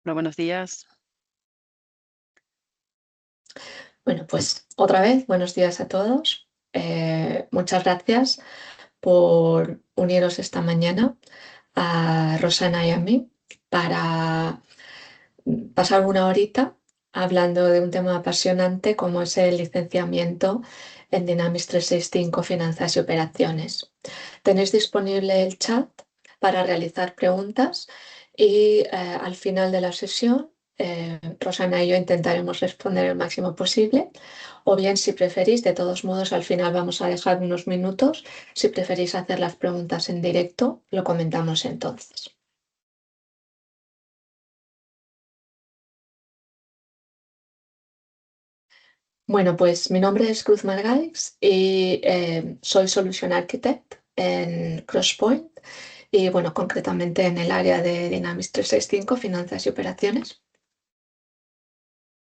Hola, buenos días. Bueno, pues otra vez, buenos días a todos. Muchas gracias por uniros esta mañana a Rosana y a mí para pasar una horita hablando de un tema apasionante como es el licenciamiento en Dynamics 365 Finanzas y Operaciones. Tenéis disponible el chat para realizar preguntas y al final de la sesión Rosana y yo intentaremos responder el máximo posible, o bien si preferís, de todos modos al final vamos a dejar unos minutos, si preferís hacer las preguntas en directo, lo comentamos entonces. Bueno, pues mi nombre es Cruz Margalix y soy Solution Architect en Crosspoint y bueno, concretamente en el área de Dynamics 365, Finanzas y Operaciones.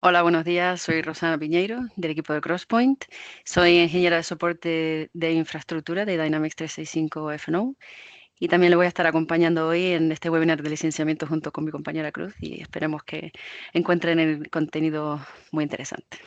Hola, buenos días. Soy Rosana Piñeiro, del equipo de Crosspoint. Soy ingeniera de soporte de infraestructura de Dynamics 365 F&O y también le voy a estar acompañando hoy en este webinar de licenciamiento junto con mi compañera Cruz y esperemos que encuentren el contenido muy interesante.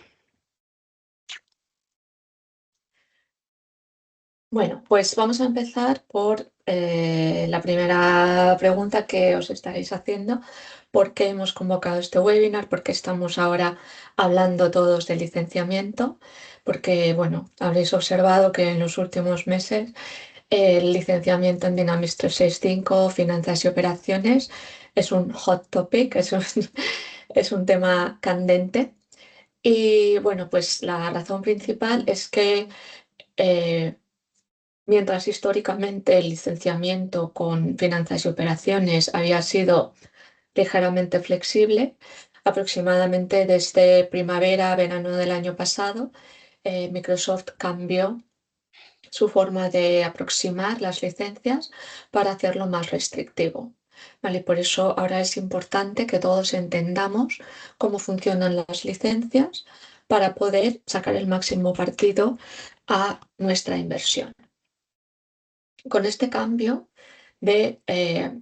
Bueno, pues vamos a empezar por la primera pregunta que os estaréis haciendo. ¿Por qué hemos convocado este webinar? ¿Por qué estamos ahora hablando todos de licenciamiento? Porque, bueno, habréis observado que en los últimos meses el licenciamiento en Dynamics 365, finanzas y operaciones, es un hot topic, es un tema candente. Y bueno, pues la razón principal es que eh, mientras históricamente el licenciamiento con finanzas y operaciones había sido ligeramente flexible, aproximadamente desde primavera, verano del año pasado, Microsoft cambió su forma de aproximar las licencias para hacerlo más restrictivo. ¿Vale? Por eso ahora es importante que todos entendamos cómo funcionan las licencias para poder sacar el máximo partido a nuestra inversión. Con este cambio de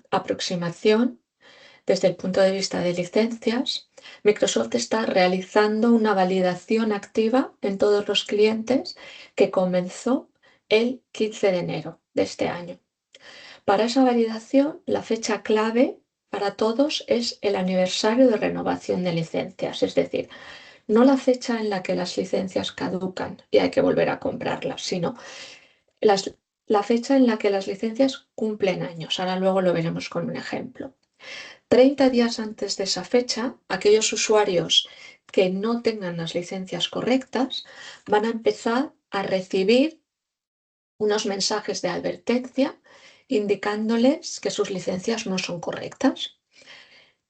aproximación desde el punto de vista de licencias, Microsoft está realizando una validación activa en todos los clientes que comenzó el 15 de enero de este año. Para esa validación, la fecha clave para todos es el aniversario de renovación de licencias, es decir, no la fecha en la que las licencias caducan y hay que volver a comprarlas, sino las, la fecha en la que las licencias cumplen años. Ahora luego lo veremos con un ejemplo. 30 días antes de esa fecha, aquellos usuarios que no tengan las licencias correctas van a empezar a recibir unos mensajes de advertencia indicándoles que sus licencias no son correctas.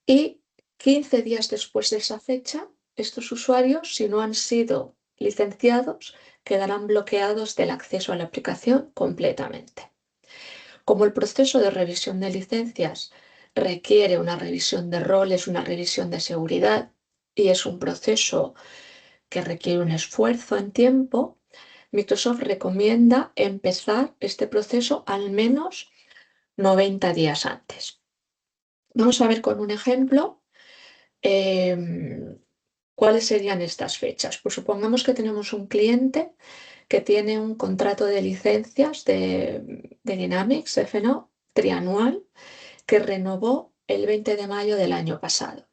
Y 15 días después de esa fecha, estos usuarios, si no han sido licenciados, quedarán bloqueados del acceso a la aplicación completamente. Como el proceso de revisión de licencias requiere una revisión de roles, una revisión de seguridad y es un proceso que requiere un esfuerzo en tiempo, Microsoft recomienda empezar este proceso al menos 90 días antes. Vamos a ver con un ejemplo cuáles serían estas fechas. Pues supongamos que tenemos un cliente que tiene un contrato de licencias de Dynamics F&O trianual que renovó el 20 de mayo del año pasado.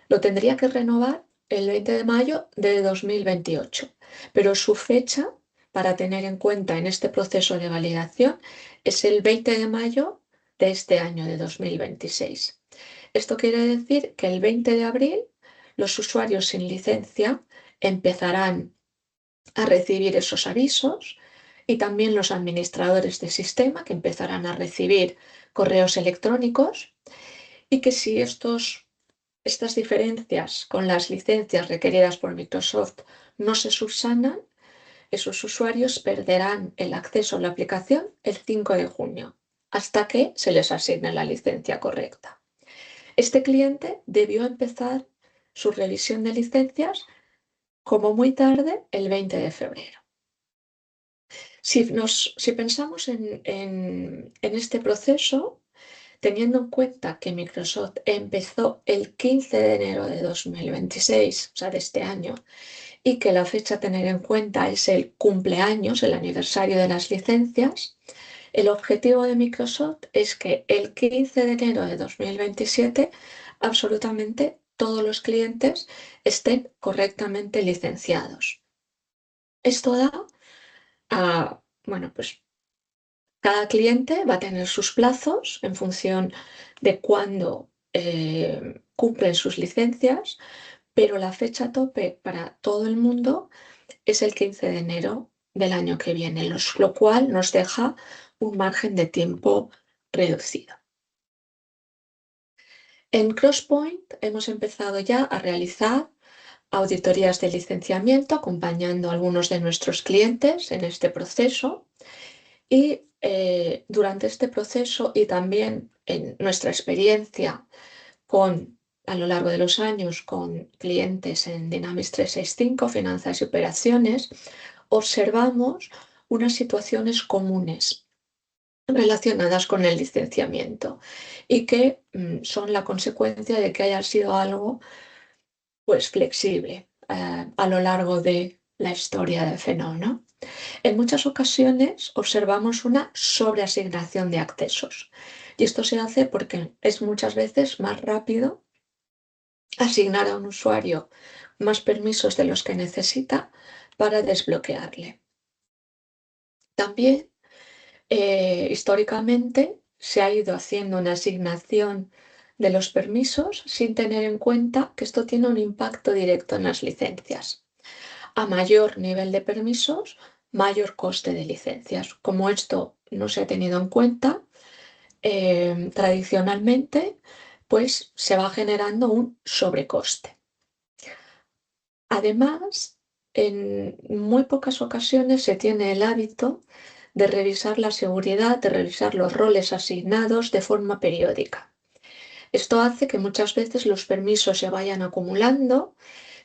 Lo tendría que renovar el 20 de mayo de 2028, pero su fecha para tener en cuenta en este proceso de validación es el 20 de mayo de este año de 2026. Esto quiere decir que el 20 de abril los usuarios sin licencia empezarán a recibir esos avisos y también los administradores de sistema que empezarán a recibir correos electrónicos y que si estas diferencias con las licencias requeridas por Microsoft no se subsanan, esos usuarios perderán el acceso a la aplicación el 5 de junio hasta que se les asigne la licencia correcta. Este cliente debió empezar su revisión de licencias como muy tarde el 20 de febrero. Si pensamos en este proceso, teniendo en cuenta que Microsoft empezó el 15 de enero de 2026, o sea, de este año, y que la fecha a tener en cuenta es el cumpleaños, el aniversario de las licencias, el objetivo de Microsoft es que el 15 de enero de 2027 absolutamente todos los clientes estén correctamente licenciados. Esto da a, bueno, pues cada cliente va a tener sus plazos en función de cuándo cumplen sus licencias, pero la fecha tope para todo el mundo es el 15 de enero del año que viene, lo cual nos deja un margen de tiempo reducido. En Crosspoint hemos empezado ya a realizar auditorías de licenciamiento acompañando a algunos de nuestros clientes en este proceso y durante este proceso y también en nuestra experiencia a lo largo de los años con clientes en Dynamics 365, finanzas y operaciones, observamos unas situaciones comunes relacionadas con el licenciamiento y que son la consecuencia de que haya sido algo pues flexible a lo largo de la historia del fenómeno. En muchas ocasiones observamos una sobreasignación de accesos y esto se hace porque es muchas veces más rápido asignar a un usuario más permisos de los que necesita para desbloquearle. También históricamente se ha ido haciendo una asignación de los permisos sin tener en cuenta que esto tiene un impacto directo en las licencias. A mayor nivel de permisos, mayor coste de licencias. Como esto no se ha tenido en cuenta, tradicionalmente, pues se va generando un sobrecoste. Además, en muy pocas ocasiones se tiene el hábito de revisar la seguridad, de revisar los roles asignados de forma periódica. Esto hace que muchas veces los permisos se vayan acumulando.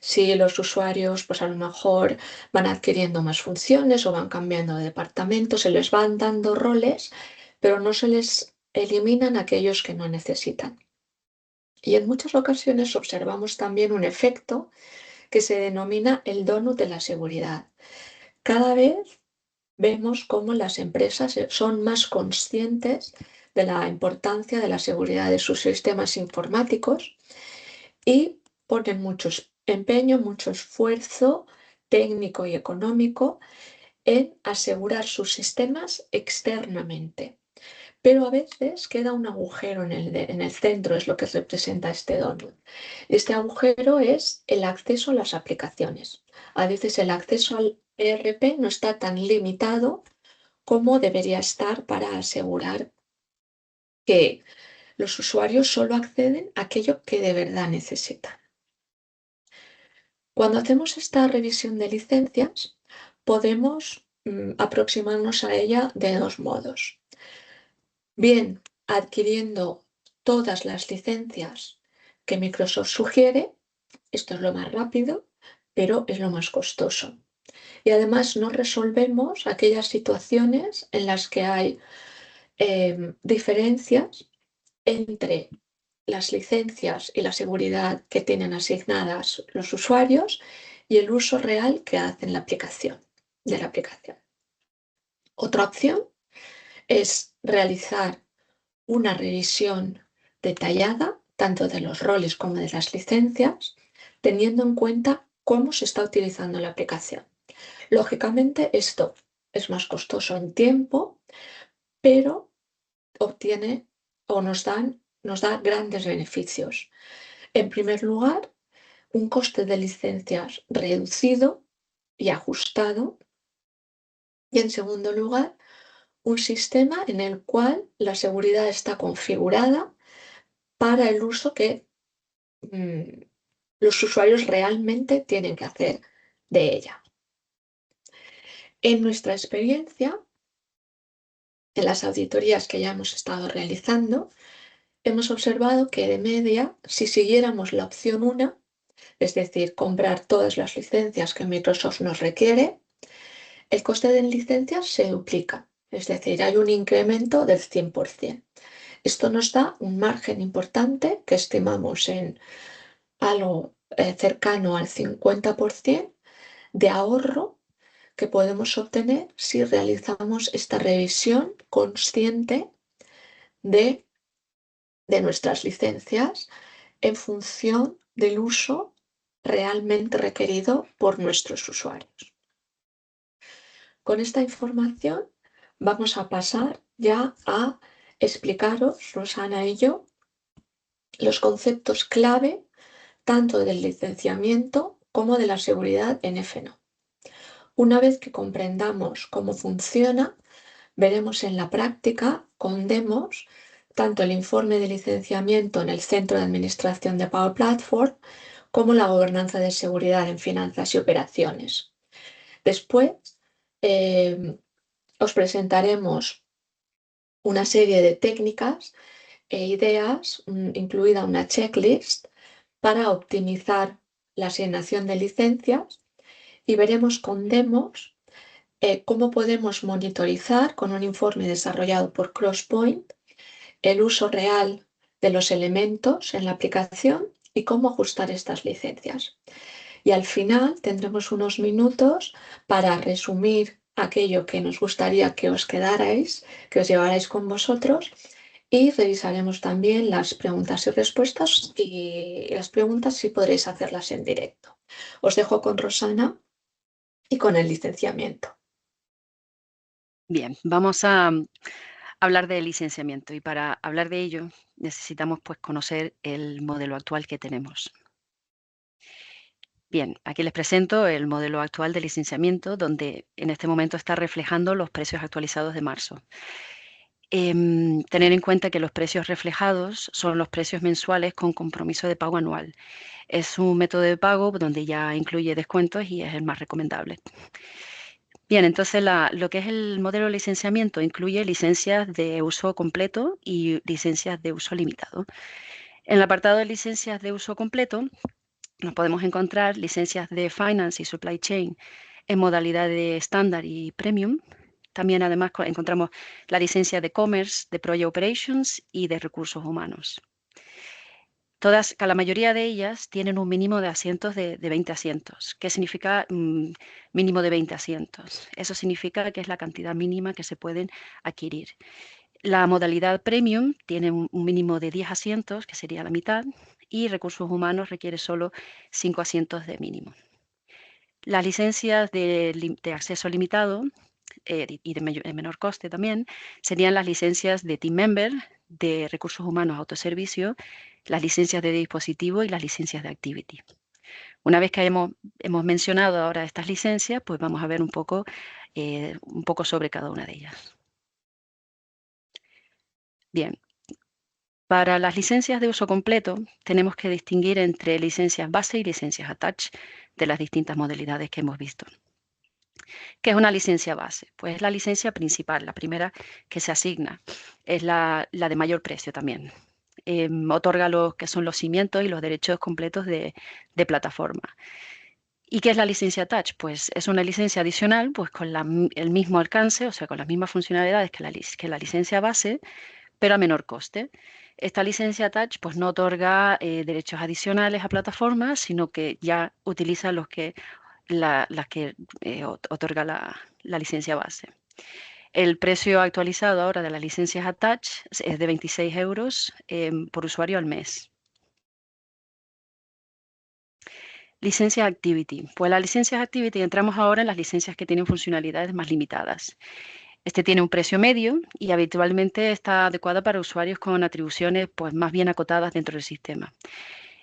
Si los usuarios, pues a lo mejor van adquiriendo más funciones o van cambiando de departamento, se les van dando roles, pero no se les eliminan aquellos que no necesitan. Y en muchas ocasiones observamos también un efecto que se denomina el donut de la seguridad. Cada vez vemos cómo las empresas son más conscientes de la importancia de la seguridad de sus sistemas informáticos y ponen mucho empeño, mucho esfuerzo técnico y económico en asegurar sus sistemas externamente. Pero a veces queda un agujero en el centro, es lo que representa este donut. Este agujero es el acceso a las aplicaciones. A veces el acceso al ERP no está tan limitado como debería estar para asegurar que los usuarios solo acceden a aquello que de verdad necesitan. Cuando hacemos esta revisión de licencias, podemos aproximarnos a ella de dos modos. Bien, adquiriendo todas las licencias que Microsoft sugiere, esto es lo más rápido, pero es lo más costoso. Y además no resolvemos aquellas situaciones en las que hay diferencias entre las licencias y la seguridad que tienen asignadas los usuarios y el uso real que hacen de la aplicación. Otra opción es realizar una revisión detallada tanto de los roles como de las licencias, teniendo en cuenta cómo se está utilizando la aplicación. Lógicamente, esto es más costoso en tiempo, pero obtiene o nos da grandes beneficios. En primer lugar, un coste de licencias reducido y ajustado. Y en segundo lugar, un sistema en el cual la seguridad está configurada para el uso que los usuarios realmente tienen que hacer de ella. En nuestra experiencia, en las auditorías que ya hemos estado realizando, hemos observado que de media, si siguiéramos la opción 1, es decir, comprar todas las licencias que Microsoft nos requiere, el coste de licencias se duplica, es decir, hay un incremento del 100%. Esto nos da un margen importante que estimamos en algo cercano al 50% de ahorro que podemos obtener si realizamos esta revisión consciente de, de nuestras licencias en función del uso realmente requerido por nuestros usuarios. Con esta información vamos a pasar ya a explicaros, Rosana y yo, los conceptos clave tanto del licenciamiento como de la seguridad en FNO. Una vez que comprendamos cómo funciona, veremos en la práctica con demos tanto el informe de licenciamiento en el Centro de Administración de Power Platform como la gobernanza de seguridad en finanzas y operaciones. Después, os presentaremos una serie de técnicas e ideas, incluida una checklist, para optimizar la asignación de licencias y veremos con demos cómo podemos monitorizar con un informe desarrollado por Crosspoint el uso real de los elementos en la aplicación y cómo ajustar estas licencias. Y al final tendremos unos minutos para resumir aquello que nos gustaría que os quedarais, que os llevarais con vosotros, y revisaremos también las preguntas y respuestas, y las preguntas sí podréis hacerlas en directo. Os dejo con Rosana y con el licenciamiento. Bien, vamos a hablar de licenciamiento y para hablar de ello necesitamos pues conocer el modelo actual que tenemos. Bien, aquí les presento el modelo actual de licenciamiento donde en este momento está reflejando los precios actualizados de marzo. Tener en cuenta que los precios reflejados son los precios mensuales con compromiso de pago anual. Es un método de pago donde ya incluye descuentos y es el más recomendable. Bien, entonces lo que es el modelo de licenciamiento incluye licencias de uso completo y licencias de uso limitado. En el apartado de licencias de uso completo nos podemos encontrar licencias de Finance y Supply Chain en modalidad de estándar y Premium. También además encontramos la licencia de Commerce, de Project Operations y de Recursos Humanos. La mayoría de ellas tienen un mínimo de asientos de 20 asientos. ¿Qué significa mínimo de 20 asientos? Eso significa que es la cantidad mínima que se pueden adquirir. La modalidad Premium tiene un mínimo de 10 asientos, que sería la mitad, y Recursos Humanos requiere solo 5 asientos de mínimo. Las licencias de acceso limitado y de menor coste también serían las licencias de Team Member, de Recursos Humanos Autoservicio, las licencias de dispositivo y las licencias de Activity. Una vez que hemos mencionado ahora estas licencias, pues vamos a ver un poco sobre cada una de ellas. Bien, para las licencias de uso completo tenemos que distinguir entre licencias base y licencias attach de las distintas modalidades que hemos visto. ¿Qué es una licencia base? Pues es la licencia principal, la primera que se asigna. Es la de mayor precio también. Otorga lo que son los cimientos y los derechos completos de plataforma. ¿Y qué es la licencia Attach? Pues es una licencia adicional pues con el mismo alcance, o sea, con las mismas funcionalidades que la licencia base, pero a menor coste. Esta licencia Attach pues no otorga derechos adicionales a plataformas, sino que ya utiliza las que otorga la licencia base. El precio actualizado ahora de las licencias Attach es de 26 euros por usuario al mes. Licencias Activity. Pues las licencias Activity entramos ahora en las licencias que tienen funcionalidades más limitadas. Este tiene un precio medio y habitualmente está adecuada para usuarios con atribuciones pues, más bien acotadas dentro del sistema.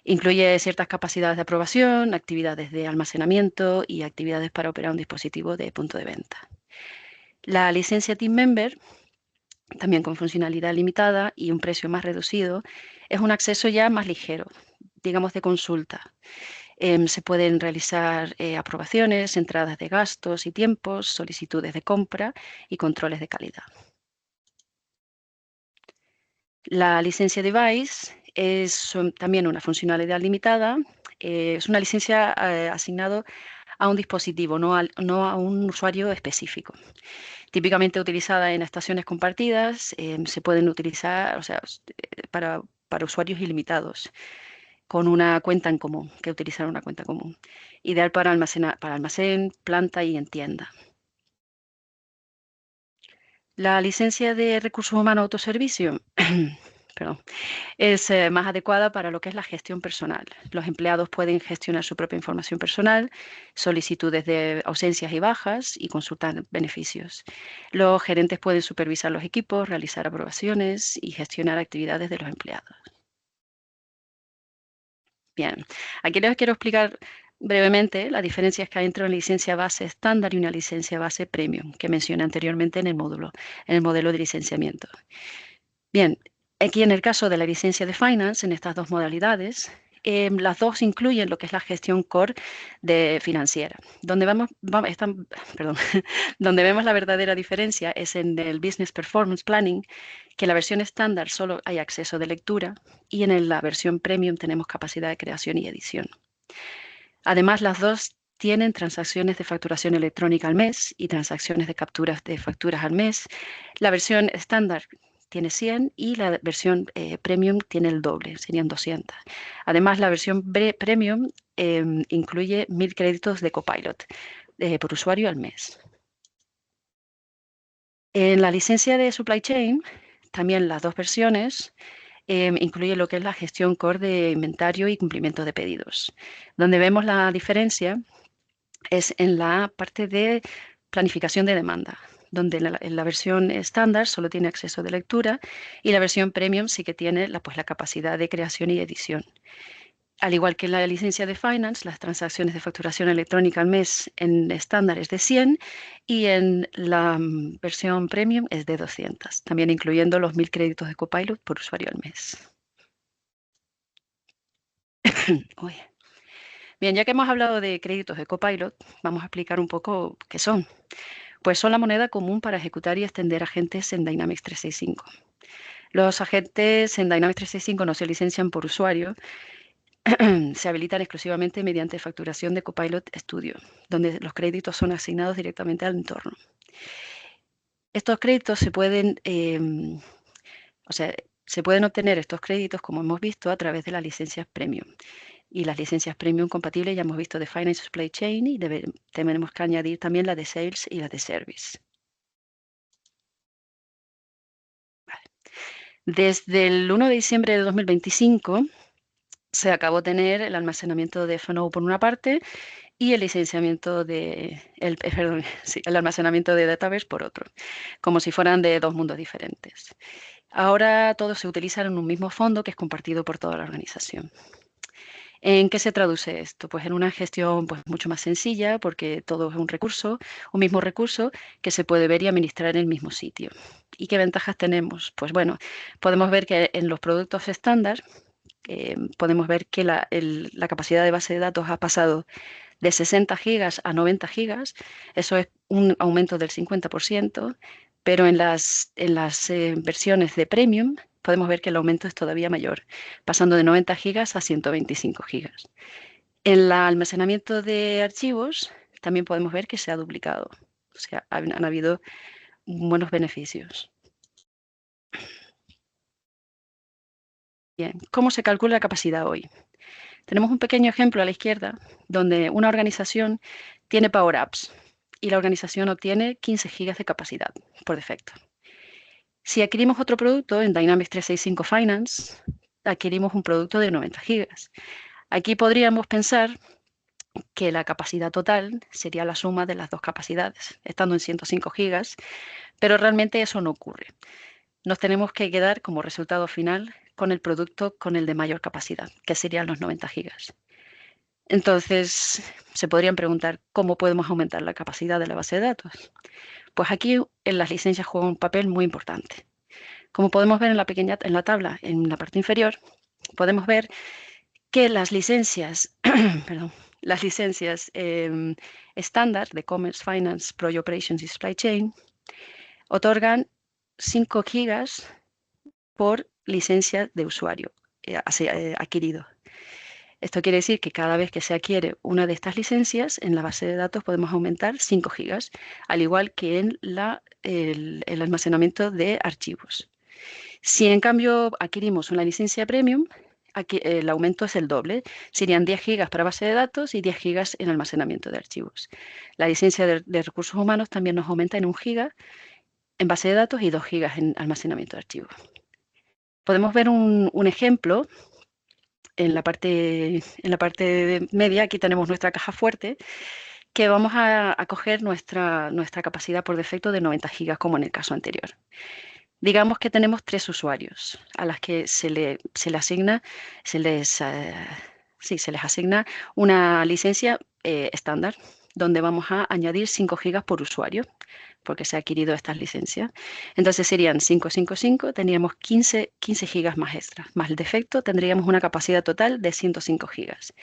Incluye ciertas capacidades de aprobación, actividades de almacenamiento y actividades para operar un dispositivo de punto de venta. La licencia Team Member, también con funcionalidad limitada y un precio más reducido, es un acceso ya más ligero, digamos de consulta. Se pueden realizar aprobaciones, entradas de gastos y tiempos, solicitudes de compra y controles de calidad. La licencia Device es también una funcionalidad limitada. Es una licencia asignada a un dispositivo, no a un usuario específico. Típicamente utilizada en estaciones compartidas, se pueden utilizar, o sea, para usuarios ilimitados, con una cuenta en común, que utilizar una cuenta común. Ideal para almacén, planta y en tienda. La licencia de recursos humanos autoservicio, perdón, es más adecuada para lo que es la gestión personal. Los empleados pueden gestionar su propia información personal, solicitudes de ausencias y bajas y consultar beneficios. Los gerentes pueden supervisar los equipos, realizar aprobaciones y gestionar actividades de los empleados. Bien, aquí les quiero explicar brevemente las diferencias que hay entre una licencia base estándar y una licencia base premium, que mencioné anteriormente en el módulo, en el modelo de licenciamiento. Bien, aquí en el caso de la licencia de Finance, en estas dos modalidades, las dos incluyen lo que es la gestión core de financiera. Perdón, donde vemos la verdadera diferencia es en el Business Performance Planning, que en la versión estándar solo hay acceso de lectura y en la versión premium tenemos capacidad de creación y edición. Además, las dos tienen transacciones de facturación electrónica al mes y transacciones de capturas de facturas al mes. La versión estándar tiene 100 y la versión premium tiene el doble, serían 200. Además, la versión premium incluye 1000 créditos de Copilot por usuario al mes. En la licencia de Supply Chain, también las dos versiones incluye lo que es la gestión core de inventario y cumplimiento de pedidos. Donde vemos la diferencia es en la parte de planificación de demanda, donde en la versión estándar solo tiene acceso de lectura y la versión premium sí que tiene la capacidad de creación y edición. Al igual que en la licencia de Finance, las transacciones de facturación electrónica al mes en estándar es de 100 y en la versión premium es de 200, también incluyendo los 1000 créditos de Copilot por usuario al mes. Uy. Bien, ya que hemos hablado de créditos de Copilot, vamos a explicar un poco qué son. Pues son la moneda común para ejecutar y extender agentes en Dynamics 365. Los agentes en Dynamics 365 no se licencian por usuario, se habilitan exclusivamente mediante facturación de Copilot Studio, donde los créditos son asignados directamente al entorno. Estos créditos se pueden obtener estos créditos, como hemos visto, a través de las licencias Premium. Y las licencias Premium compatibles ya hemos visto de Finance Supply Chain y tenemos que añadir también la de Sales y la de Service. Desde el 1 de diciembre de 2025 se acabó de tener el almacenamiento de FNO por una parte y el licenciamiento el almacenamiento de Database por otro, como si fueran de dos mundos diferentes. Ahora todos se utilizan en un mismo fondo que es compartido por toda la organización. ¿En qué se traduce esto? Pues en una gestión mucho más sencilla, porque todo es un mismo recurso que se puede ver y administrar en el mismo sitio. ¿Y qué ventajas tenemos? Pues bueno, podemos ver que en los productos estándar podemos ver que la capacidad de base de datos ha pasado de 60 gigas a 90 gigas. Eso es un aumento del 50%, pero en las versiones de Premium podemos ver que el aumento es todavía mayor, pasando de 90 gigas a 125 gigas. En el almacenamiento de archivos también podemos ver que se ha duplicado, o sea, han habido buenos beneficios. Bien, ¿cómo se calcula la capacidad hoy? Tenemos un pequeño ejemplo a la izquierda donde una organización tiene Power Apps y la organización obtiene 15 gigas de capacidad por defecto. Si adquirimos otro producto en Dynamics 365 Finance, adquirimos un producto de 90 gigas. Aquí podríamos pensar que la capacidad total sería la suma de las dos capacidades, estando en 105 gigas, pero realmente eso no ocurre. Nos tenemos que quedar como resultado final con el producto con el de mayor capacidad, que serían los 90 gigas. Entonces, se podrían preguntar cómo podemos aumentar la capacidad de la base de datos. Pues aquí en las licencias juega un papel muy importante. Como podemos ver en la tabla, en la parte inferior, podemos ver que las licencias, perdón, las licencias estándar de Commerce, Finance, Pro Operations y Supply Chain otorgan 5 gigas por licencia de usuario adquirido. Esto quiere decir que cada vez que se adquiere una de estas licencias, en la base de datos podemos aumentar 5 gigas, al igual que en el almacenamiento de archivos. Si en cambio adquirimos una licencia premium, aquí el aumento es el doble. Serían 10 gigas para base de datos y 10 gigas en almacenamiento de archivos. La licencia de recursos humanos también nos aumenta en 1 giga en base de datos y 2 gigas en almacenamiento de archivos. Podemos ver un ejemplo en la parte media. Aquí tenemos nuestra caja fuerte, que vamos a coger nuestra capacidad por defecto de 90 gigas, como en el caso anterior. Digamos que tenemos 3 usuarios a las que se les asigna una licencia estándar, donde vamos a añadir 5 gigas por usuario, porque se ha adquirido estas licencias. Entonces serían 5, tendríamos 15 gigas más extras. Más el defecto, tendríamos una capacidad total de 105 gigas.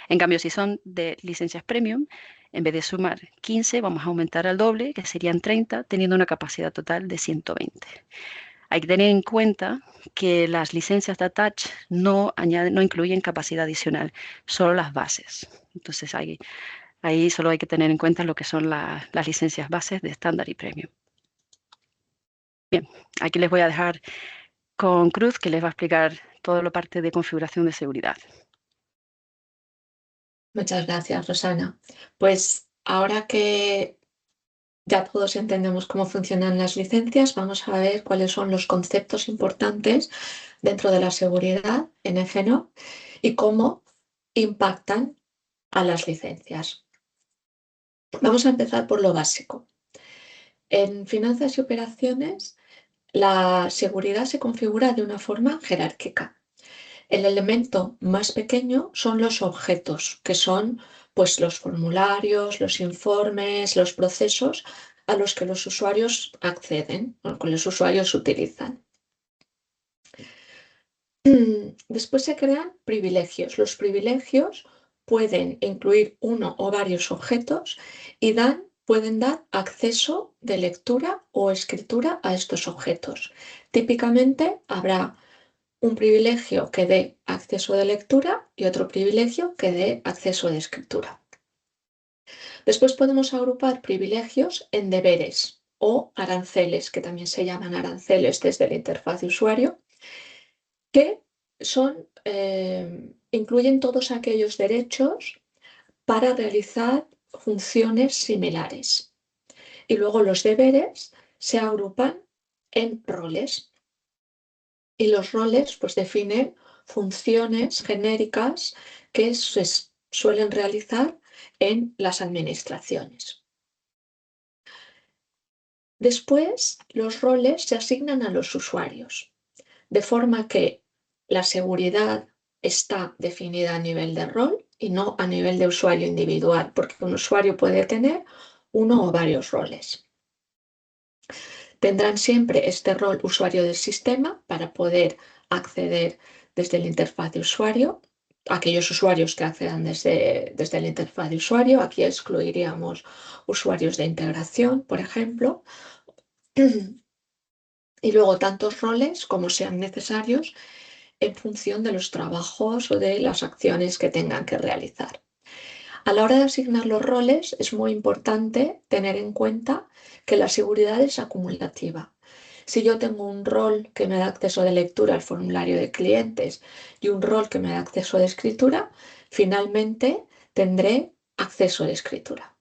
En cambio, si son de licencias premium, en vez de sumar 15, vamos a aumentar al doble, que serían 30, teniendo una capacidad total de 120. Hay que tener en cuenta que las licencias de Attach no incluyen capacidad adicional, solo las bases. Entonces ahí solo hay que tener en cuenta lo que son las licencias bases de estándar y premium. Bien, aquí les voy a dejar con Cruz, que les va a explicar toda la parte de configuración de seguridad. Muchas gracias, Rosana. Pues ahora que ya todos entendemos cómo funcionan las licencias, vamos a ver cuáles son los conceptos importantes dentro de la seguridad en F&O y cómo impactan a las licencias. Vamos a empezar por lo básico. En finanzas y operaciones, la seguridad se configura de una forma jerárquica. El elemento más pequeño son los objetos, que son pues, los formularios, los informes, los procesos a los que los usuarios acceden, o que los usuarios utilizan. Después se crean privilegios. Los privilegios pueden incluir uno o varios objetos y pueden dar acceso de lectura o escritura a estos objetos. Típicamente habrá un privilegio que dé acceso de lectura y otro privilegio que dé acceso de escritura. Después podemos agrupar privilegios en deberes o aranceles, que también se llaman aranceles desde la interfaz de usuario, que incluyen todos aquellos derechos para realizar funciones similares. Y luego los deberes se agrupan en roles. Y los roles pues, definen funciones genéricas que se suelen realizar en las administraciones. Después, los roles se asignan a los usuarios, de forma que la seguridad está definida a nivel de rol y no a nivel de usuario individual, porque un usuario puede tener uno o varios roles. Tendrán siempre este rol usuario del sistema para poder acceder desde la interfaz de usuario, aquellos usuarios que accedan desde la interfaz de usuario. Aquí excluiríamos usuarios de integración, por ejemplo. Y luego tantos roles como sean necesarios en función de los trabajos o de las acciones que tengan que realizar. A la hora de asignar los roles es muy importante tener en cuenta que la seguridad es acumulativa. Si yo tengo un rol que me da acceso de lectura al formulario de clientes y un rol que me da acceso de escritura, finalmente tendré acceso de escritura.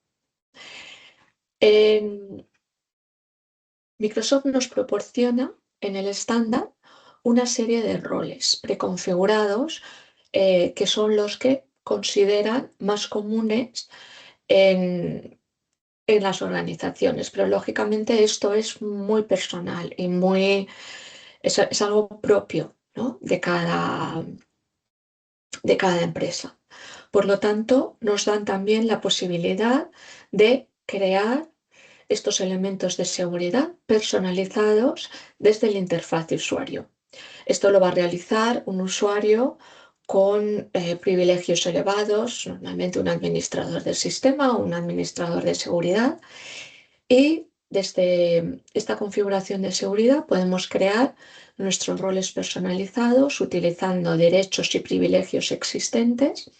Microsoft nos proporciona en el estándar una serie de roles preconfigurados que son los que consideran más comunes en las organizaciones, pero lógicamente esto es muy personal y es algo propio, ¿no? de cada empresa. Por lo tanto, nos dan también la posibilidad de crear estos elementos de seguridad personalizados desde la interfaz de usuario. Esto lo va a realizar un usuario con privilegios elevados, normalmente un administrador del sistema o un administrador de seguridad, y desde esta configuración de seguridad podemos crear nuestros roles personalizados utilizando derechos y privilegios existentes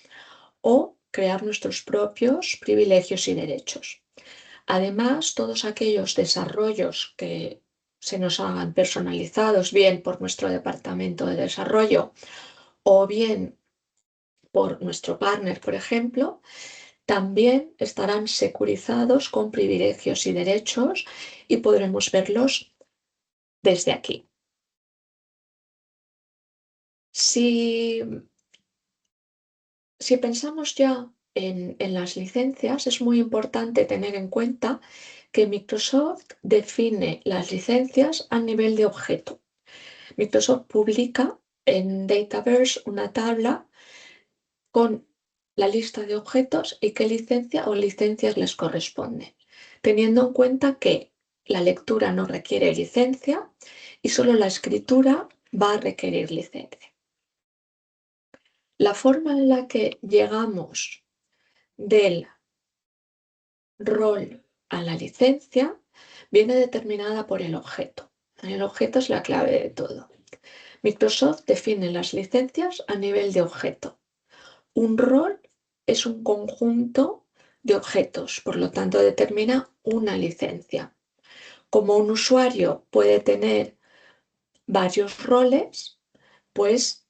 o crear nuestros propios privilegios y derechos. Además, todos aquellos desarrollos que se nos hagan personalizados, bien por nuestro departamento de desarrollo o bien por nuestro partner, por ejemplo, también estarán securizados con privilegios y derechos y podremos verlos desde aquí. Si, si pensamos ya en las licencias, es muy importante tener en cuenta que Microsoft define las licencias a nivel de objeto. Microsoft publica en Dataverse una tabla con la lista de objetos y qué licencia o licencias les corresponde, teniendo en cuenta que la lectura no requiere licencia y solo la escritura va a requerir licencia. La forma en la que llegamos del rol a la licencia viene determinada por el objeto. El objeto es la clave de todo. Microsoft define las licencias a nivel de objeto. Un rol es un conjunto de objetos, por lo tanto determina una licencia. Como un usuario puede tener varios roles, pues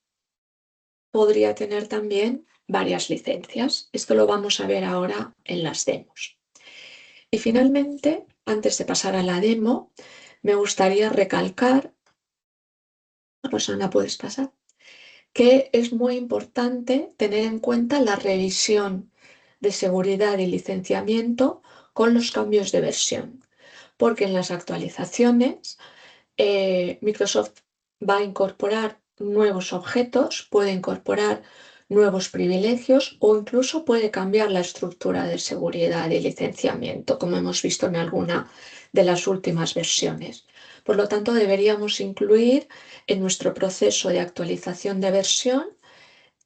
podría tener también varias licencias. Esto lo vamos a ver ahora en las demos. Y finalmente, antes de pasar a la demo, me gustaría recalcar, Rosana, ¿puedes pasar? Que es muy importante tener en cuenta la revisión de seguridad y licenciamiento con los cambios de versión, porque en las actualizaciones Microsoft va a incorporar nuevos objetos, puede incorporar nuevos privilegios o incluso puede cambiar la estructura de seguridad y licenciamiento, como hemos visto en alguna de las últimas versiones. Por lo tanto, deberíamos incluir en nuestro proceso de actualización de versión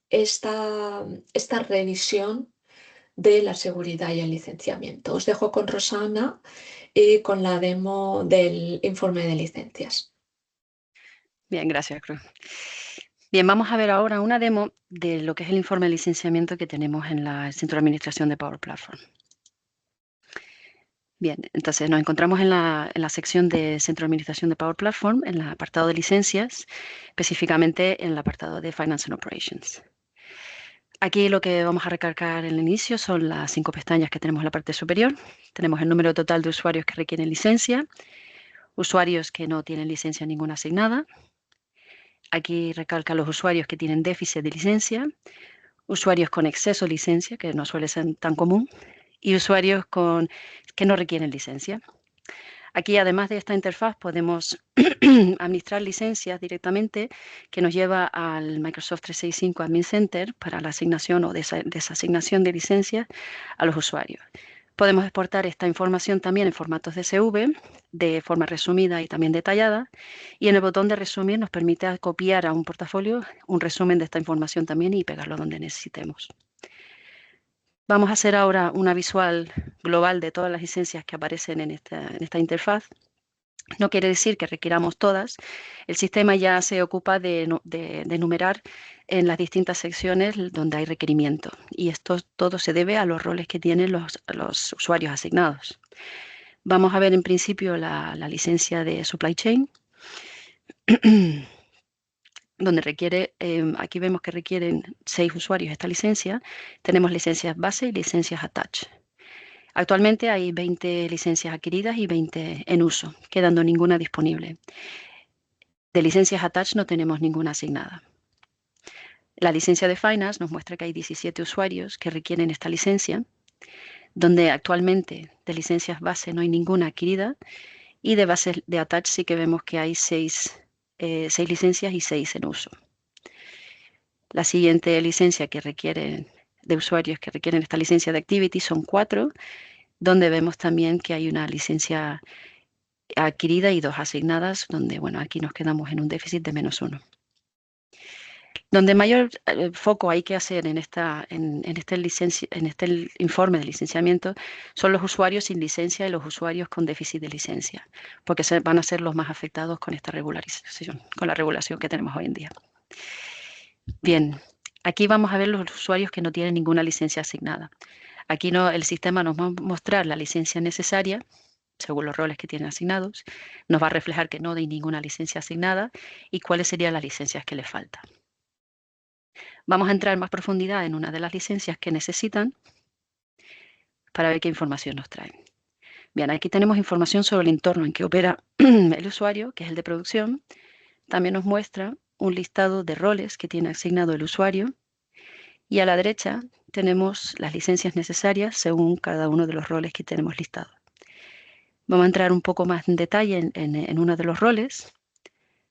esta revisión de la seguridad y el licenciamiento. Os dejo con Rosana y con la demo del informe de licencias. Bien, gracias, Cruz. Bien, vamos a ver ahora una demo de lo que es el informe de licenciamiento que tenemos en el Centro de Administración de Power Platform. Bien, entonces nos encontramos en la sección de Centro de Administración de Power Platform, en el apartado de licencias, específicamente en el apartado de Finance and Operations. Aquí lo que vamos a recalcar en el inicio son las 5 pestañas que tenemos en la parte superior. Tenemos el número total de usuarios que requieren licencia, usuarios que no tienen licencia ninguna asignada. Aquí recalca los usuarios que tienen déficit de licencia, usuarios con exceso de licencia, que no suele ser tan común, y usuarios que no requieren licencia. Aquí, además de esta interfaz, podemos administrar licencias directamente, que nos lleva al Microsoft 365 Admin Center para la asignación o desasignación de licencias a los usuarios. Podemos exportar esta información también en formatos CSV, de forma resumida y también detallada, y en el botón de resumir nos permite copiar a un portafolio un resumen de esta información también y pegarlo donde necesitemos. Vamos a hacer ahora una visual global de todas las licencias que aparecen en esta interfaz. No quiere decir que requiramos todas. El sistema ya se ocupa de enumerar en las distintas secciones donde hay requerimiento. Y esto todo se debe a los roles que tienen los usuarios asignados. Vamos a ver en principio la licencia de Supply Chain, donde requiere, aquí vemos que requieren 6 usuarios esta licencia. Tenemos licencias base y licencias attach. Actualmente hay 20 licencias adquiridas y 20 en uso, quedando ninguna disponible. De licencias attach no tenemos ninguna asignada. La licencia de Finance nos muestra que hay 17 usuarios que requieren esta licencia, donde actualmente de licencias base no hay ninguna adquirida y de bases de attach sí que vemos que hay 6 licencias y 6 en uso. La siguiente licencia que requiere de usuarios que requieren esta licencia de Activity son 4, donde vemos también que hay una licencia adquirida y 2 asignadas, donde bueno, aquí nos quedamos en un déficit de -1. Donde mayor foco hay que hacer en este informe de licenciamiento son los usuarios sin licencia y los usuarios con déficit de licencia, porque van a ser los más afectados con esta regularización, con la regulación que tenemos hoy en día. Bien, aquí vamos a ver los usuarios que no tienen ninguna licencia asignada. Aquí el sistema nos va a mostrar la licencia necesaria según los roles que tienen asignados, nos va a reflejar que no hay ninguna licencia asignada y cuáles serían las licencias que les faltan. Vamos a entrar en más profundidad en una de las licencias que necesitan para ver qué información nos traen. Bien, aquí tenemos información sobre el entorno en que opera el usuario, que es el de producción. También nos muestra un listado de roles que tiene asignado el usuario. Y a la derecha tenemos las licencias necesarias según cada uno de los roles que tenemos listados. Vamos a entrar un poco más en detalle en uno de los roles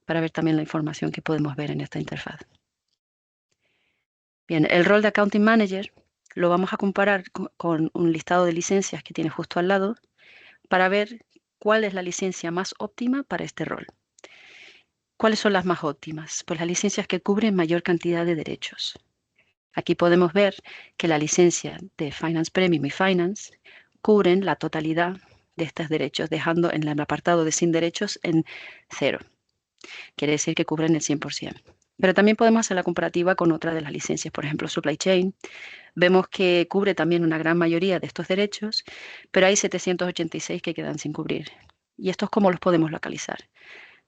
para ver también la información que podemos ver en esta interfaz. Bien, el rol de Accounting Manager lo vamos a comparar con un listado de licencias que tiene justo al lado para ver cuál es la licencia más óptima para este rol. ¿Cuáles son las más óptimas? Pues las licencias que cubren mayor cantidad de derechos. Aquí podemos ver que la licencia de Finance Premium y Finance cubren la totalidad de estos derechos, dejando en el apartado de sin derechos en 0. Quiere decir que cubren el 100%. Pero también podemos hacer la comparativa con otra de las licencias, por ejemplo, Supply Chain. Vemos que cubre también una gran mayoría de estos derechos, pero hay 786 que quedan sin cubrir. ¿Y estos cómo los podemos localizar?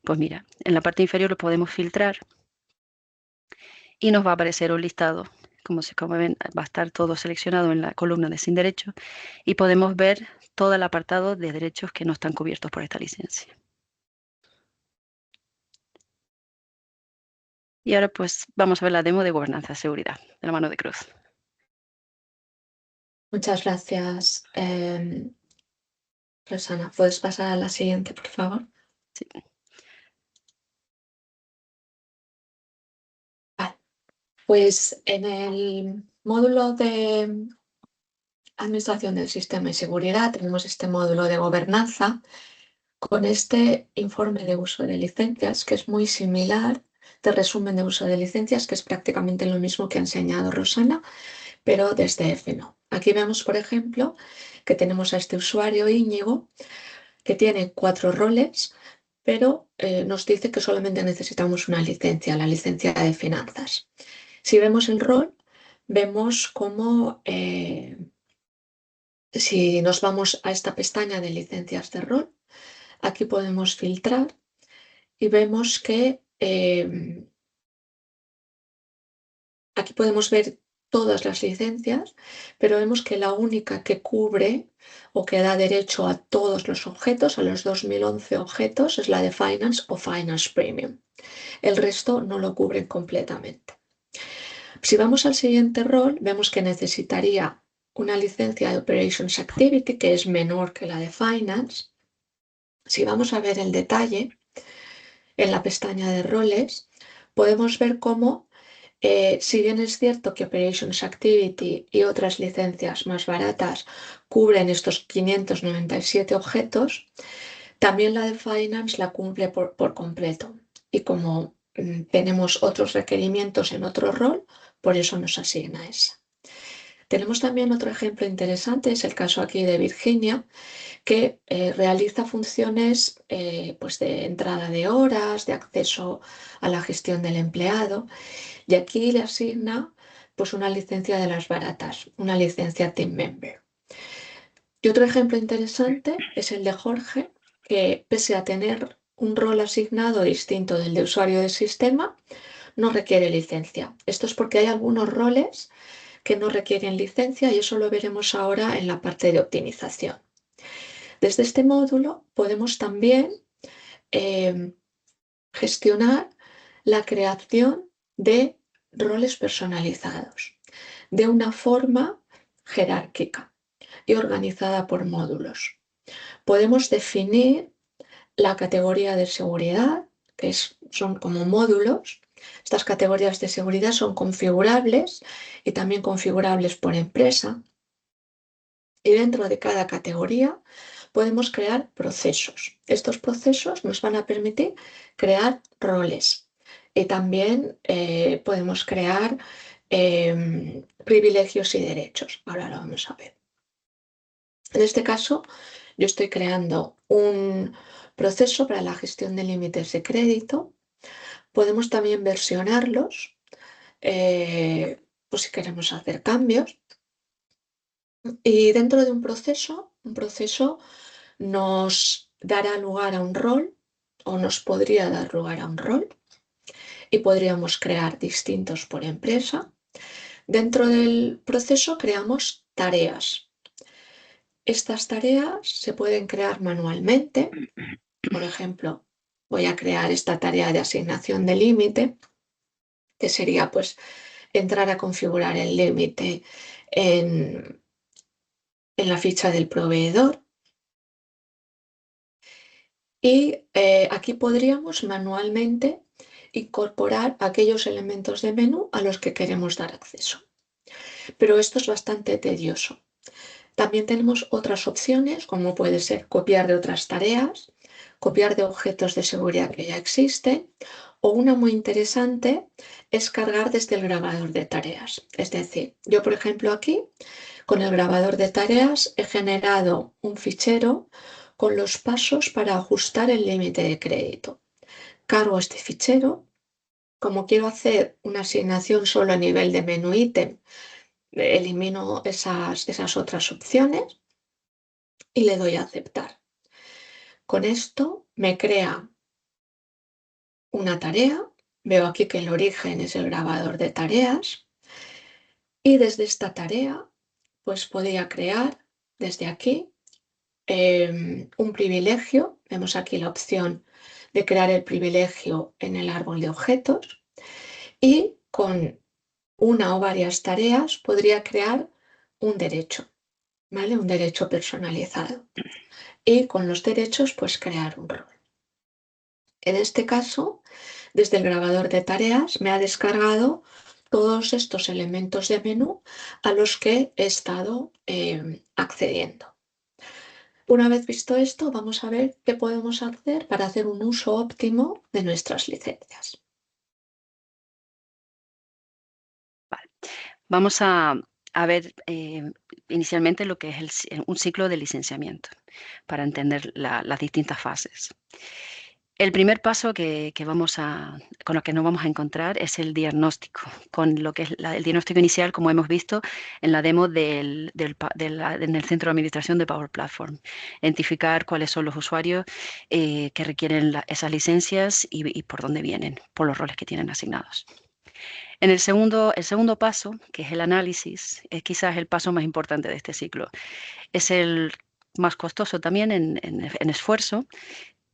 Pues mira, en la parte inferior lo podemos filtrar y nos va a aparecer un listado. Como ven, va a estar todo seleccionado en la columna de sin derecho y podemos ver todo el apartado de derechos que no están cubiertos por esta licencia. Y ahora pues vamos a ver la demo de gobernanza de seguridad de la mano de Cruz. Muchas gracias, Rosana. ¿Puedes pasar a la siguiente, por favor? Sí. Vale. Pues en el módulo de Administración del Sistema y Seguridad tenemos este módulo de gobernanza con este informe de uso de licencias, que es muy similar, de resumen de uso de licencias, que es prácticamente lo mismo que ha enseñado Rosana, pero desde FNO. Aquí vemos, por ejemplo, que tenemos a este usuario Íñigo, que tiene 4 roles, pero nos dice que solamente necesitamos una licencia, la licencia de finanzas. Si vemos el rol, vemos cómo si nos vamos a esta pestaña de licencias de rol, aquí podemos filtrar y vemos que aquí podemos ver todas las licencias, pero vemos que la única que cubre o que da derecho a todos los objetos, a los 2011 objetos, es la de Finance o Finance Premium. El resto no lo cubren completamente. Si vamos al siguiente rol, vemos que necesitaría una licencia de Operations Activity, que es menor que la de Finance. Si vamos a ver el detalle, en la pestaña de roles, podemos ver cómo si bien es cierto que Operations Activity y otras licencias más baratas cubren estos 597 objetos, también la de Finance la cumple por completo. Y como tenemos otros requerimientos en otro rol, por eso nos asigna esa. Tenemos también otro ejemplo interesante, es el caso aquí de Virginia, que realiza funciones pues de entrada de horas, de acceso a la gestión del empleado, y aquí le asigna pues una licencia de las baratas, una licencia Team Member. Y otro ejemplo interesante es el de Jorge, que pese a tener un rol asignado distinto del de usuario del sistema, no requiere licencia. Esto es porque hay algunos roles que no requieren licencia y eso lo veremos ahora en la parte de optimización. Desde este módulo podemos también gestionar la creación de roles personalizados de una forma jerárquica y organizada por módulos. Podemos definir la categoría de seguridad, que son como módulos. Estas categorías de seguridad son configurables y también configurables por empresa. Y dentro de cada categoría podemos crear procesos. Estos procesos nos van a permitir crear roles. Y también podemos crear privilegios y derechos. Ahora lo vamos a ver. En este caso, yo estoy creando un proceso para la gestión de límites de crédito. Podemos también versionarlos, pues si queremos hacer cambios. Y dentro de un proceso nos dará lugar a un rol o nos podría dar lugar a un rol y podríamos crear distintos por empresa. Dentro del proceso creamos tareas. Estas tareas se pueden crear manualmente. Por ejemplo, voy a crear esta tarea de asignación de límite, que sería pues entrar a configurar el límite en la ficha del proveedor. Y aquí podríamos manualmente incorporar aquellos elementos de menú a los que queremos dar acceso. Pero esto es bastante tedioso. También tenemos otras opciones, como puede ser copiar de otras tareas, copiar de objetos de seguridad que ya existen, o una muy interesante es cargar desde el grabador de tareas. Es decir, yo por ejemplo aquí con el grabador de tareas he generado un fichero con los pasos para ajustar el límite de crédito. Cargo este fichero. Como quiero hacer una asignación solo a nivel de menú ítem, elimino esas otras opciones y le doy a aceptar. Con esto me crea una tarea. Veo aquí que el origen es el grabador de tareas y desde esta tarea pues podría crear desde aquí un privilegio. Vemos aquí la opción de crear el privilegio en el árbol de objetos y con una o varias tareas podría crear un derecho, ¿vale? Un derecho personalizado. Y con los derechos pues crear un rol. En este caso, desde el grabador de tareas me ha descargado todos estos elementos de menú a los que he estado accediendo. Una vez visto esto, vamos a ver qué podemos hacer para hacer un uso óptimo de nuestras licencias. Vale. Vamos a ver inicialmente lo que es un ciclo de licenciamiento para entender las distintas fases. El primer paso con lo que nos vamos a encontrar es el diagnóstico, con lo que es el diagnóstico inicial, como hemos visto en la demo en el centro de administración de Power Platform. Identificar cuáles son los usuarios que requieren esas licencias y por dónde vienen, por los roles que tienen asignados. El segundo paso, que es el análisis, es quizás el paso más importante de este ciclo. Es el más costoso también en esfuerzo,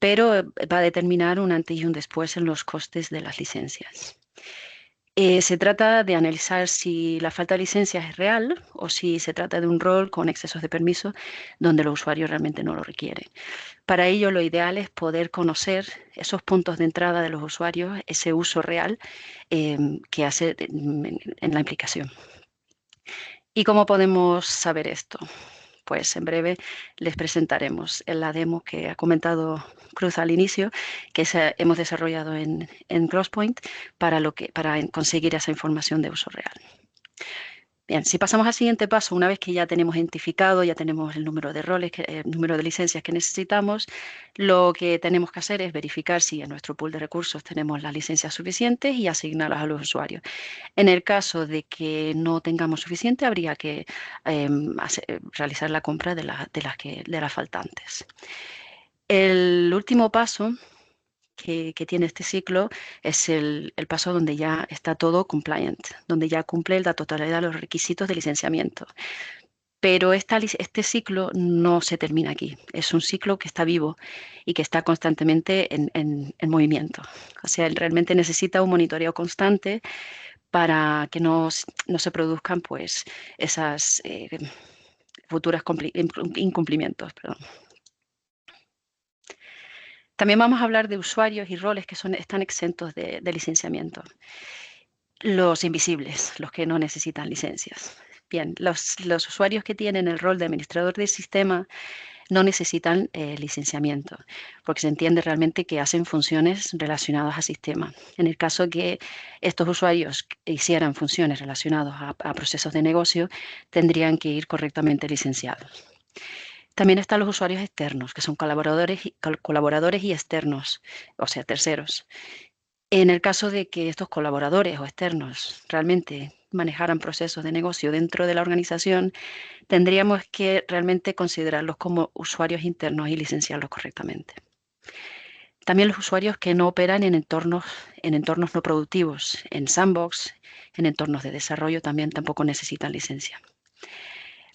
pero va a determinar un antes y un después en los costes de las licencias. Se trata de analizar si la falta de licencias es real o si se trata de un rol con excesos de permiso donde los usuarios realmente no lo requieren. Para ello, lo ideal es poder conocer esos puntos de entrada de los usuarios, ese uso real que hace en la aplicación. ¿Y cómo podemos saber esto? Pues en breve les presentaremos en la demo que ha comentado Cruz al inicio, que hemos desarrollado en Crosspoint para conseguir esa información de uso real. Bien, si pasamos al siguiente paso, una vez que ya tenemos identificado, ya tenemos el número de roles, el número de licencias que necesitamos, lo que tenemos que hacer es verificar si en nuestro pool de recursos tenemos las licencias suficientes y asignarlas a los usuarios. En el caso de que no tengamos suficiente, habría que realizar la compra de las faltantes. El último paso que tiene este ciclo es el paso donde ya está todo compliant, donde ya cumple la totalidad de los requisitos de licenciamiento. Pero este ciclo no se termina aquí. Es un ciclo que está vivo y que está constantemente en movimiento. O sea, él realmente necesita un monitoreo constante para que no se produzcan pues, esas futuras incumplimientos. Perdón. También vamos a hablar de usuarios y roles que están exentos de licenciamiento. Los invisibles, los que no necesitan licencias. Bien, los usuarios que tienen el rol de administrador del sistema no necesitan licenciamiento, porque se entiende realmente que hacen funciones relacionadas al sistema. En el caso que estos usuarios hicieran funciones relacionadas a procesos de negocio, tendrían que ir correctamente licenciados. También están los usuarios externos, que son colaboradores y externos, o sea, terceros. En el caso de que estos colaboradores o externos realmente manejaran procesos de negocio dentro de la organización, tendríamos que realmente considerarlos como usuarios internos y licenciarlos correctamente. También los usuarios que no operan en entornos no productivos, en sandbox, en entornos de desarrollo, también tampoco necesitan licencia.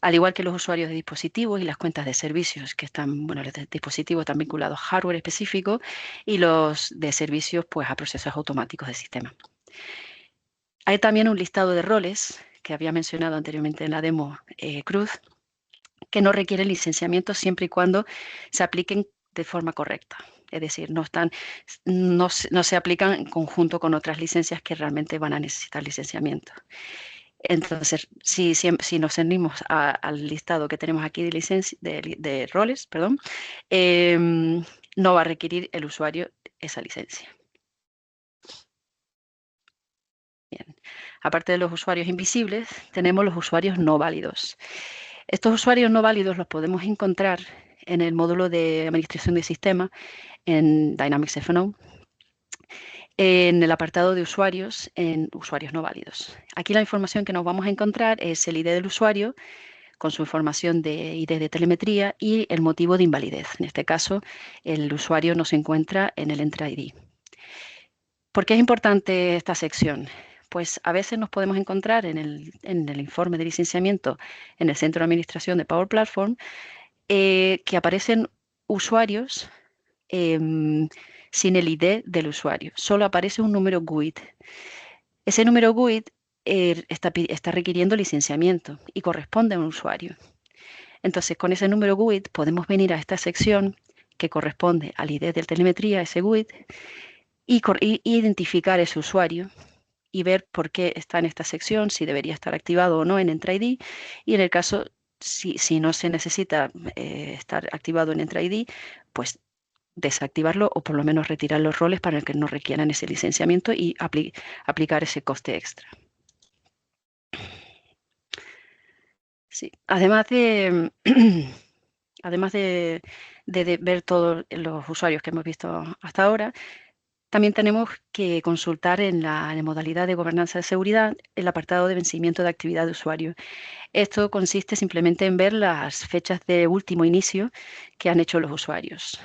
Al igual que los usuarios de dispositivos y las cuentas de servicios, que están, bueno, los dispositivos están vinculados a hardware específico y los de servicios, pues a procesos automáticos del sistema. Hay también un listado de roles que había mencionado anteriormente en la demo Cruz, que no requieren licenciamiento siempre y cuando se apliquen de forma correcta. Es decir, no se aplican en conjunto con otras licencias que realmente van a necesitar licenciamiento. Entonces, si nos cernimos al listado que tenemos aquí de roles, no va a requerir el usuario esa licencia. Bien. Aparte de los usuarios invisibles, tenemos los usuarios no válidos. Estos usuarios no válidos los podemos encontrar en el módulo de administración de sistema en Dynamics F&O, en el apartado de usuarios, en usuarios no válidos. Aquí la información que nos vamos a encontrar es el ID del usuario con su información de ID de telemetría y el motivo de invalidez. En este caso, el usuario no se encuentra en el Enter ID. ¿Por qué es importante esta sección? Pues a veces nos podemos encontrar en el informe de licenciamiento en el centro de administración de Power Platform que aparecen usuarios sin el ID del usuario. Solo aparece un número GUID. Ese número GUID está requiriendo licenciamiento y corresponde a un usuario. Entonces, con ese número GUID podemos venir a esta sección que corresponde al ID de telemetría, ese GUID, y identificar ese usuario y ver por qué está en esta sección, si debería estar activado o no en Entra ID, y en el caso, si no se necesita estar activado en Entra ID, pues desactivarlo o por lo menos retirar los roles para que no requieran ese licenciamiento y aplicar ese coste extra. Sí. Además de, de ver todos los usuarios que hemos visto hasta ahora, también tenemos que consultar en la modalidad de gobernanza de seguridad el apartado de vencimiento de actividad de usuario. Esto consiste simplemente en ver las fechas de último inicio que han hecho los usuarios.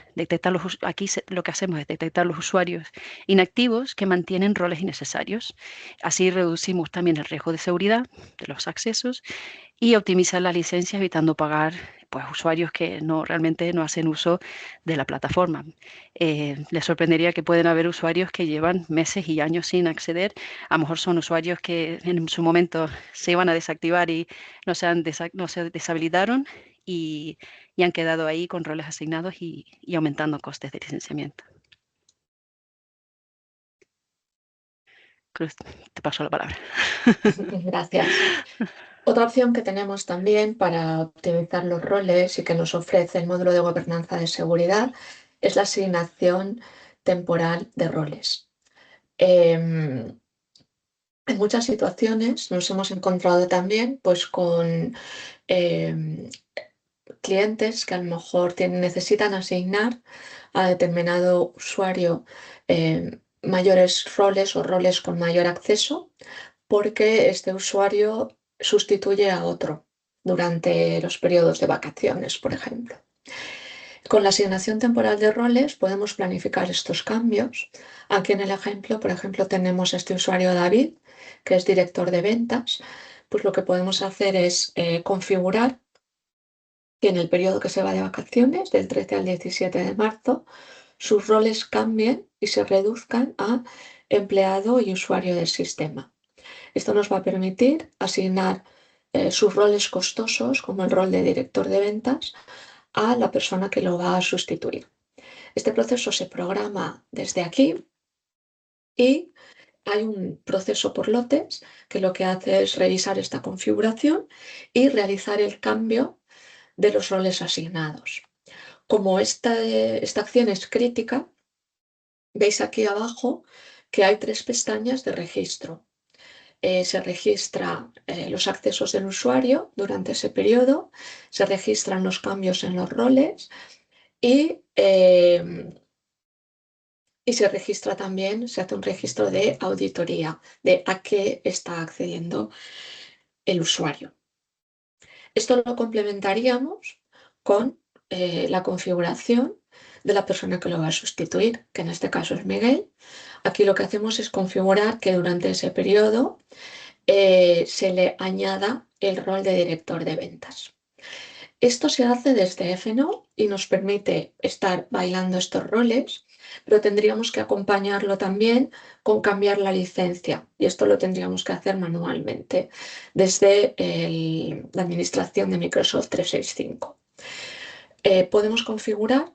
Aquí lo que hacemos es detectar los usuarios inactivos que mantienen roles innecesarios. Así reducimos también el riesgo de seguridad de los accesos y optimizar las licencias evitando pagar pues, usuarios que realmente no hacen uso de la plataforma. Les sorprendería que pueden haber usuarios que llevan meses y años sin acceder. A lo mejor son usuarios que en su momento se iban a desactivar y no se deshabilitaron y han quedado ahí con roles asignados y aumentando costes de licenciamiento. Cruz, te paso la palabra. Gracias. Otra opción que tenemos también para optimizar los roles y que nos ofrece el módulo de gobernanza de seguridad es la asignación temporal de roles. En muchas situaciones nos hemos encontrado también pues, con clientes que a lo mejor necesitan asignar a determinado usuario mayores roles o roles con mayor acceso porque este usuario sustituye a otro durante los periodos de vacaciones, por ejemplo. Con la asignación temporal de roles podemos planificar estos cambios. Aquí en el ejemplo, por ejemplo, tenemos a este usuario David, que es director de ventas. Pues lo que podemos hacer es configurar que en el periodo que se va de vacaciones, del 13 al 17 de marzo, sus roles cambien y se reduzcan a empleado y usuario del sistema. Esto nos va a permitir asignar sus roles costosos, como el rol de director de ventas, a la persona que lo va a sustituir. Este proceso se programa desde aquí y hay un proceso por lotes que lo que hace es revisar esta configuración y realizar el cambio de los roles asignados. Como esta acción es crítica, veis aquí abajo que hay 3 pestañas de registro. Se registran los accesos del usuario durante ese periodo, se registran los cambios en los roles y se registra también, se hace un registro de auditoría de a qué está accediendo el usuario. Esto lo complementaríamos con la configuración de la persona que lo va a sustituir, que en este caso es Miguel. Aquí lo que hacemos es configurar que durante ese periodo se le añada el rol de director de ventas. Esto se hace desde FNO y nos permite estar bailando estos roles, pero tendríamos que acompañarlo también con cambiar la licencia y esto lo tendríamos que hacer manualmente desde la administración de Microsoft 365. Podemos configurar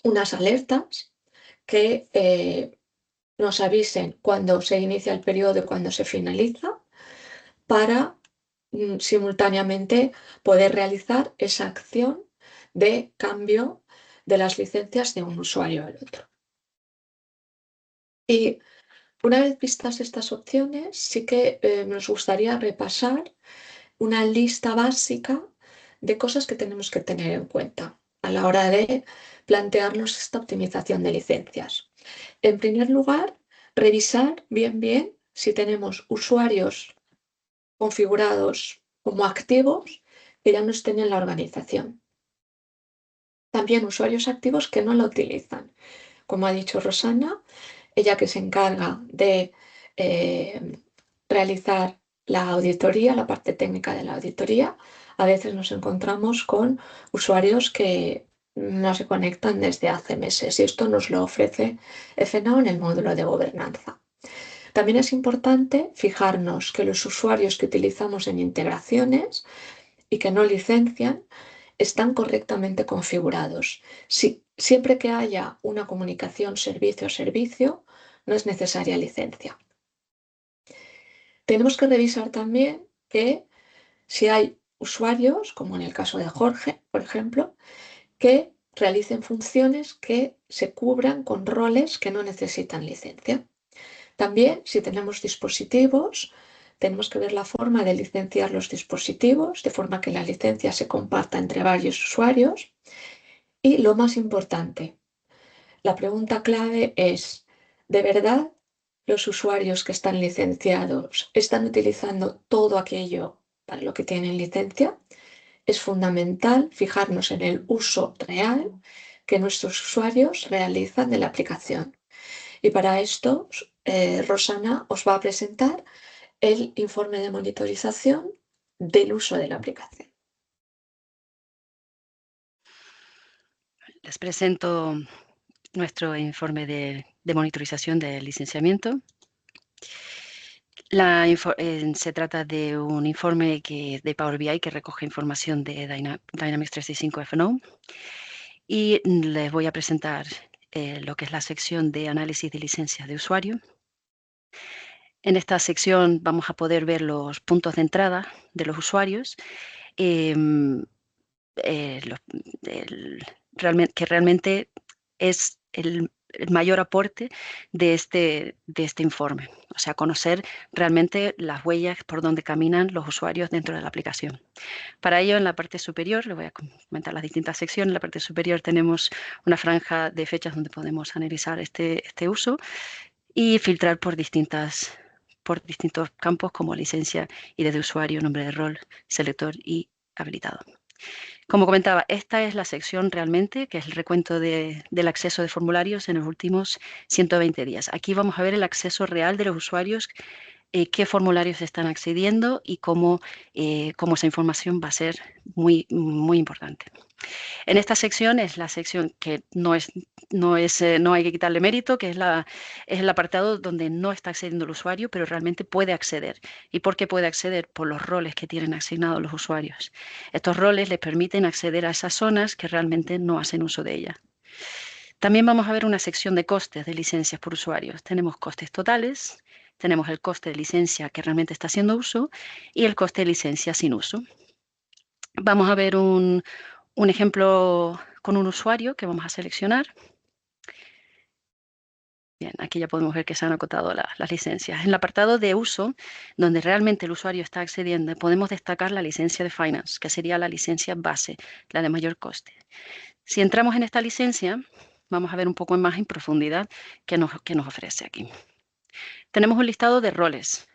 unas alertas que nos avisen cuando se inicia el periodo y cuando se finaliza para simultáneamente poder realizar esa acción de cambio de las licencias de un usuario al otro. Y una vez vistas estas opciones, sí que nos gustaría repasar una lista básica de cosas que tenemos que tener en cuenta a la hora de plantearnos esta optimización de licencias. En primer lugar, revisar bien si tenemos usuarios configurados como activos que ya no estén en la organización. También usuarios activos que no la utilizan. Como ha dicho Rosana, ella que se encarga de realizar la auditoría, la parte técnica de la auditoría, a veces nos encontramos con usuarios que no se conectan desde hace meses y esto nos lo ofrece FNO en el módulo de gobernanza. También es importante fijarnos que los usuarios que utilizamos en integraciones y que no licencian están correctamente configurados. Siempre que haya una comunicación servicio-servicio, no es necesaria licencia. Tenemos que revisar también que si hay usuarios, como en el caso de Jorge, por ejemplo, que realicen funciones que se cubran con roles que no necesitan licencia. También, si tenemos dispositivos, tenemos que ver la forma de licenciar los dispositivos, de forma que la licencia se comparta entre varios usuarios. Y lo más importante, la pregunta clave es, ¿de verdad los usuarios que están licenciados están utilizando todo aquello para lo que tienen licencia? Es fundamental fijarnos en el uso real que nuestros usuarios realizan de la aplicación. Y para esto, Rosana os va a presentar el informe de monitorización del uso de la aplicación. Les presento nuestro informe de monitorización del licenciamiento. Se trata de un informe de Power BI que recoge información de Dynamics 365 F&O y les voy a presentar lo que es la sección de análisis de licencias de usuario. En esta sección vamos a poder ver los puntos de entrada de los usuarios, que realmente es el mayor aporte de este informe, o sea, conocer realmente las huellas por donde caminan los usuarios dentro de la aplicación. Para ello, en la parte superior, les voy a comentar las distintas secciones, en la parte superior tenemos una franja de fechas donde podemos analizar este uso y filtrar por distintos campos como licencia, ID de usuario, nombre de rol, selector y habilitado. Como comentaba, esta es la sección realmente, que es el recuento del acceso de formularios en los últimos 120 días. Aquí vamos a ver el acceso real de los usuarios, qué formularios están accediendo y cómo esa información va a ser muy importante. En esta sección es la sección que no hay que quitarle mérito, que es el apartado donde no está accediendo el usuario, pero realmente puede acceder. ¿Y por qué puede acceder? Por los roles que tienen asignados los usuarios. Estos roles les permiten acceder a esas zonas que realmente no hacen uso de ellas. También vamos a ver una sección de costes de licencias por usuarios. Tenemos costes totales, tenemos el coste de licencia que realmente está haciendo uso y el coste de licencia sin uso. Vamos a ver un ejemplo con un usuario que vamos a seleccionar. Bien, aquí ya podemos ver que se han acotado las licencias. En el apartado de uso, donde realmente el usuario está accediendo, podemos destacar la licencia de Finance, que sería la licencia base, la de mayor coste. Si entramos en esta licencia, vamos a ver un poco más en profundidad qué nos ofrece aquí. Tenemos un listado de roles.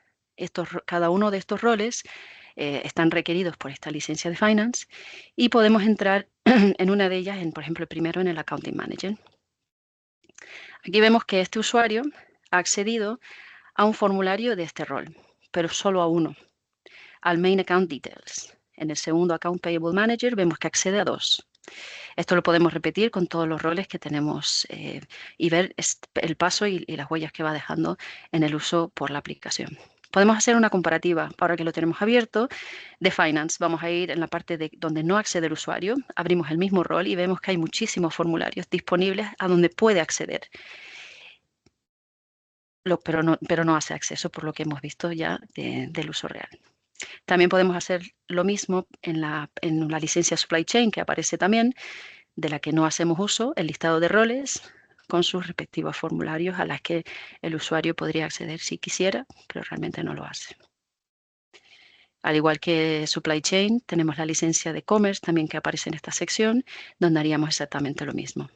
Cada uno de estos roles están requeridos por esta licencia de Finance y podemos entrar en una de ellas, por ejemplo, el primero en el Accounting Manager. Aquí vemos que este usuario ha accedido a un formulario de este rol, pero solo a uno, al Main Account Details. En el segundo Account Payable Manager vemos que accede a dos. Esto lo podemos repetir con todos los roles que tenemos y ver el paso y las huellas que va dejando en el uso por la aplicación. Podemos hacer una comparativa, ahora que lo tenemos abierto, de Finance. Vamos a ir en la parte de donde no accede el usuario, abrimos el mismo rol y vemos que hay muchísimos formularios disponibles a donde puede acceder. Pero no hace acceso por lo que hemos visto ya del uso real. También podemos hacer lo mismo en la licencia Supply Chain que aparece también, de la que no hacemos uso, el listado de roles con sus respectivos formularios a las que el usuario podría acceder si quisiera, pero realmente no lo hace. Al igual que Supply Chain, tenemos la licencia de Commerce también que aparece en esta sección, donde haríamos exactamente lo mismo.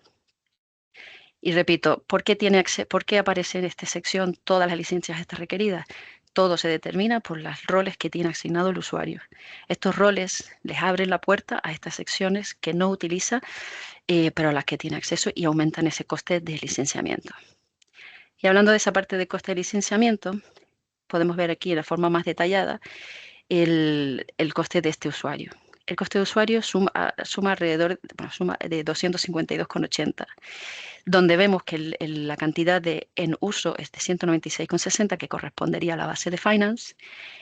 Y repito, ¿por qué aparece en esta sección todas las licencias estas requeridas? Todo se determina por los roles que tiene asignado el usuario. Estos roles les abren la puerta a estas secciones que no utiliza, pero a las que tiene acceso y aumentan ese coste de licenciamiento. Y hablando de esa parte de coste de licenciamiento, podemos ver aquí de forma más detallada el coste de este usuario. El coste de usuario suma alrededor de 252,80, donde vemos que la cantidad en uso es de 196,60, que correspondería a la base de Finance,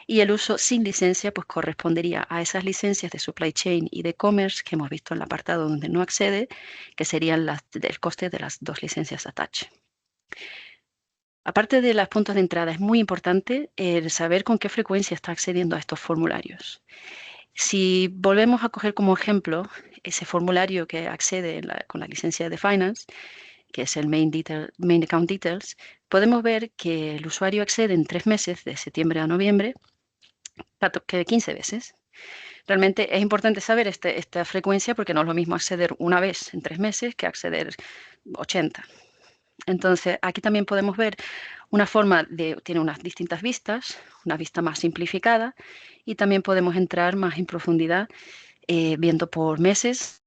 y el uso sin licencia pues correspondería a esas licencias de Supply Chain y de Commerce que hemos visto en el apartado donde no accede, que serían el coste de las dos licencias Attach. Aparte de los puntos de entrada, es muy importante el saber con qué frecuencia está accediendo a estos formularios. Si volvemos a coger como ejemplo ese formulario que accede con la licencia de Finance, que es el Main Account Details, podemos ver que el usuario accede en 3 meses, de septiembre a noviembre, que 15 veces. Realmente es importante saber esta frecuencia porque no es lo mismo acceder una vez en 3 meses que acceder 80. Entonces, aquí también podemos ver una forma tiene unas distintas vistas, una vista más simplificada, y también podemos entrar más en profundidad viendo por meses.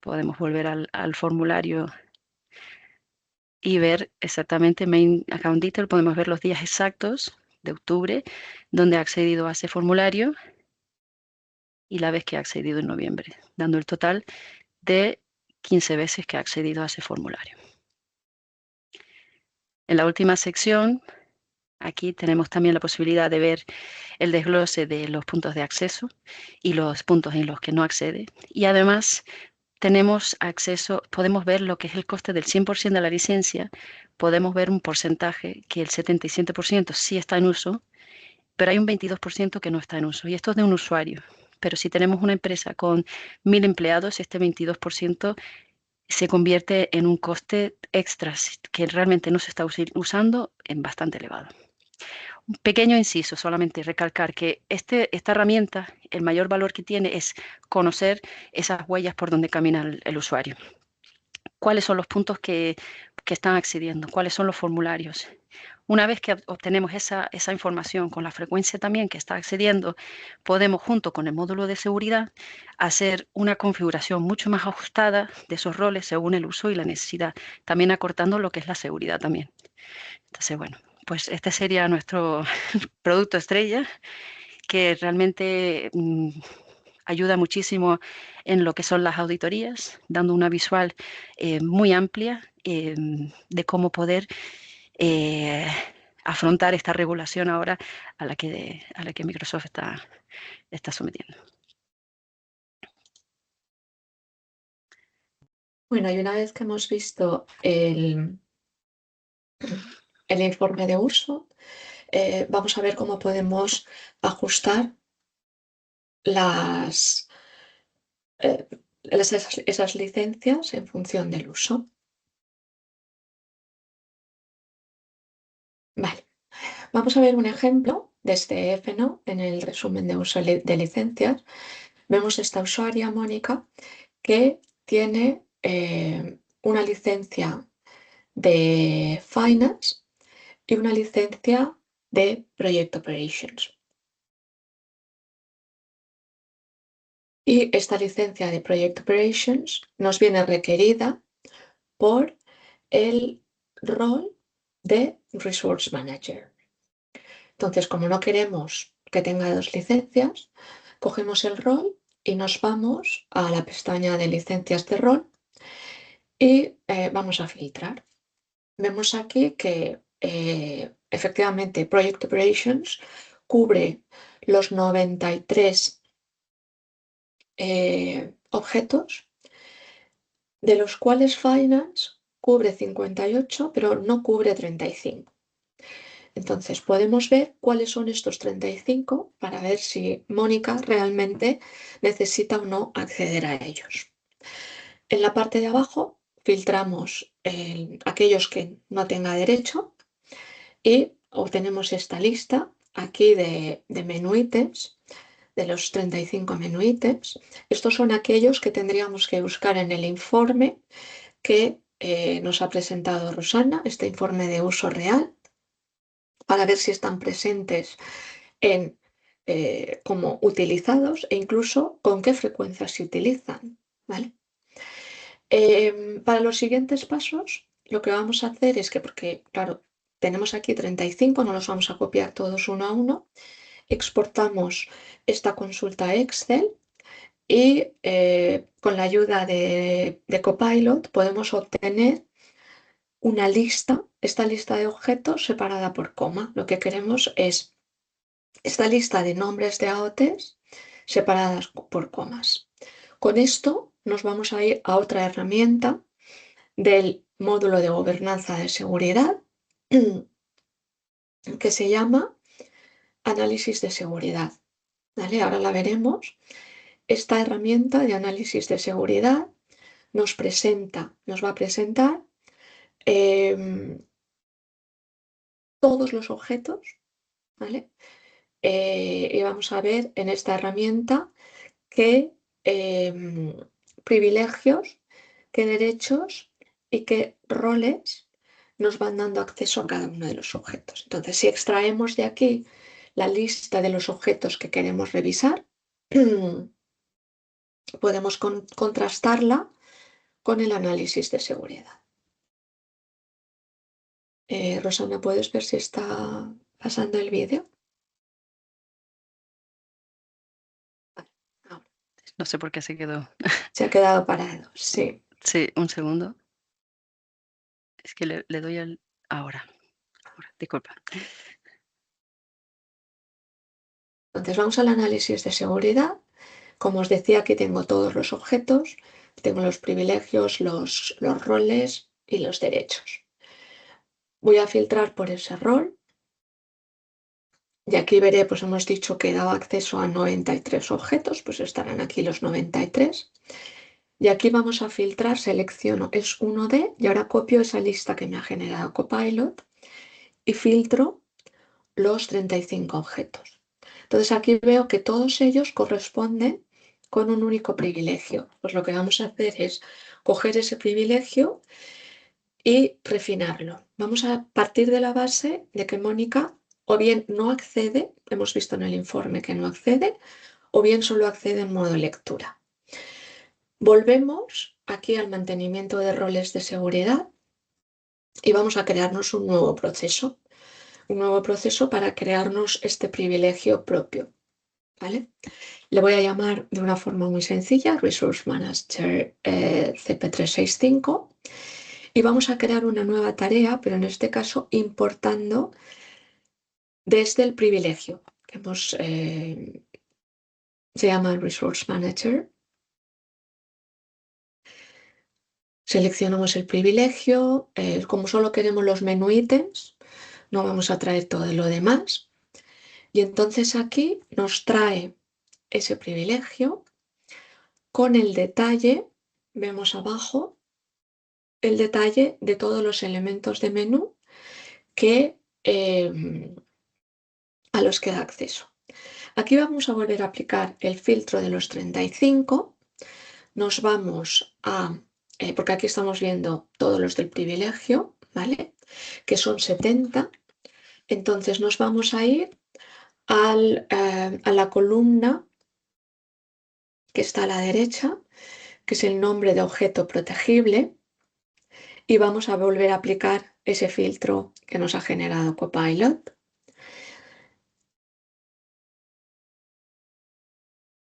Podemos volver al formulario y ver exactamente Main Account Detail. Podemos ver los días exactos de octubre donde ha accedido a ese formulario y la vez que ha accedido en noviembre, dando el total de 15 veces que ha accedido a ese formulario. En la última sección, aquí tenemos también la posibilidad de ver el desglose de los puntos de acceso y los puntos en los que no accede. Y además tenemos acceso, podemos ver lo que es el coste del 100% de la licencia, podemos ver un porcentaje que el 77% sí está en uso, pero hay un 22% que no está en uso, y esto es de un usuario. Pero si tenemos una empresa con 1000 empleados, este 22% se convierte en un coste extra que realmente no se está usando en bastante elevado. Un pequeño inciso, solamente recalcar que esta herramienta, el mayor valor que tiene es conocer esas huellas por donde camina el usuario. ¿Cuáles son los puntos que están accediendo? ¿Cuáles son los formularios? Una vez que obtenemos esa información con la frecuencia también que está accediendo, podemos, junto con el módulo de seguridad, hacer una configuración mucho más ajustada de esos roles según el uso y la necesidad, también acortando lo que es la seguridad también. Entonces, bueno, pues este sería nuestro producto estrella, que realmente ayuda muchísimo en lo que son las auditorías, dando una visual muy amplia de cómo poder eh, afrontar esta regulación ahora a la que Microsoft está sometiendo. Bueno, y una vez que hemos visto el informe de uso, vamos a ver cómo podemos ajustar las, esas licencias en función del uso. Vale, vamos a ver un ejemplo de este FNO en el resumen de uso de licencias. Vemos esta usuaria, Mónica, que tiene una licencia de Finance y una licencia de Project Operations. Y esta licencia de Project Operations nos viene requerida por el rol de Resource Manager. Entonces, como no queremos que tenga dos licencias, cogemos el rol y nos vamos a la pestaña de licencias de rol y vamos a filtrar. Vemos aquí que efectivamente Project Operations cubre los 93 objetos, de los cuales Finance cubre 58, pero no cubre 35. Entonces podemos ver cuáles son estos 35 para ver si Mónica realmente necesita o no acceder a ellos. En la parte de abajo filtramos aquellos que no tenga derecho y obtenemos esta lista aquí de menú ítems, de los 35 menú ítems. Estos son aquellos que tendríamos que buscar en el informe que nos ha presentado Rosana, este informe de uso real, para ver si están presentes como utilizados e incluso con qué frecuencia se utilizan, ¿vale? Para los siguientes pasos, lo que vamos a hacer es que, porque claro, tenemos aquí 35, no los vamos a copiar todos uno a uno, exportamos esta consulta Excel y con la ayuda de Copilot podemos obtener una lista, esta lista de objetos separada por coma. Lo que queremos es esta lista de nombres de AOTs separadas por comas. Con esto nos vamos a ir a otra herramienta del módulo de gobernanza de seguridad que se llama análisis de seguridad. ¿Vale? Ahora la veremos. Esta herramienta de análisis de seguridad nos va a presentar todos los objetos, ¿vale? Y vamos a ver en esta herramienta qué privilegios, qué derechos y qué roles nos van dando acceso a cada uno de los objetos. Entonces, si extraemos de aquí la lista de los objetos que queremos revisar, podemos contrastarla con el análisis de seguridad. Rosana, ¿puedes ver si está pasando el vídeo? Vale, ahora. No sé por qué se quedó. Se ha quedado parado, sí. Sí, un segundo. Es que le doy al... Ahora, disculpa. Entonces vamos al análisis de seguridad. Como os decía, aquí tengo todos los objetos, tengo los privilegios, los roles y los derechos. Voy a filtrar por ese rol y aquí veré, pues hemos dicho que he dado acceso a 93 objetos, pues estarán aquí los 93. Y aquí vamos a filtrar, selecciono es 1D y ahora copio esa lista que me ha generado Copilot y filtro los 35 objetos. Entonces aquí veo que todos ellos corresponden con un único privilegio. Pues lo que vamos a hacer es coger ese privilegio y refinarlo. Vamos a partir de la base de que Mónica o bien no accede, hemos visto en el informe que no accede, o bien solo accede en modo lectura. Volvemos aquí al mantenimiento de roles de seguridad y vamos a crearnos un nuevo proceso para crearnos este privilegio propio, ¿vale? Le voy a llamar de una forma muy sencilla Resource Manager CP365 y vamos a crear una nueva tarea, pero en este caso importando desde el privilegio que se llama Resource Manager. Seleccionamos el privilegio, como solo queremos los menú ítems, no vamos a traer todo lo demás. Y entonces aquí nos trae ese privilegio con el detalle, vemos abajo, el detalle de todos los elementos de menú que, a los que da acceso. Aquí vamos a volver a aplicar el filtro de los 35. Nos vamos a, porque aquí estamos viendo todos los del privilegio, ¿vale? Que son 70. Entonces nos vamos a ir a la columna que está a la derecha, que es el nombre de objeto protegible, y vamos a volver a aplicar ese filtro que nos ha generado Copilot.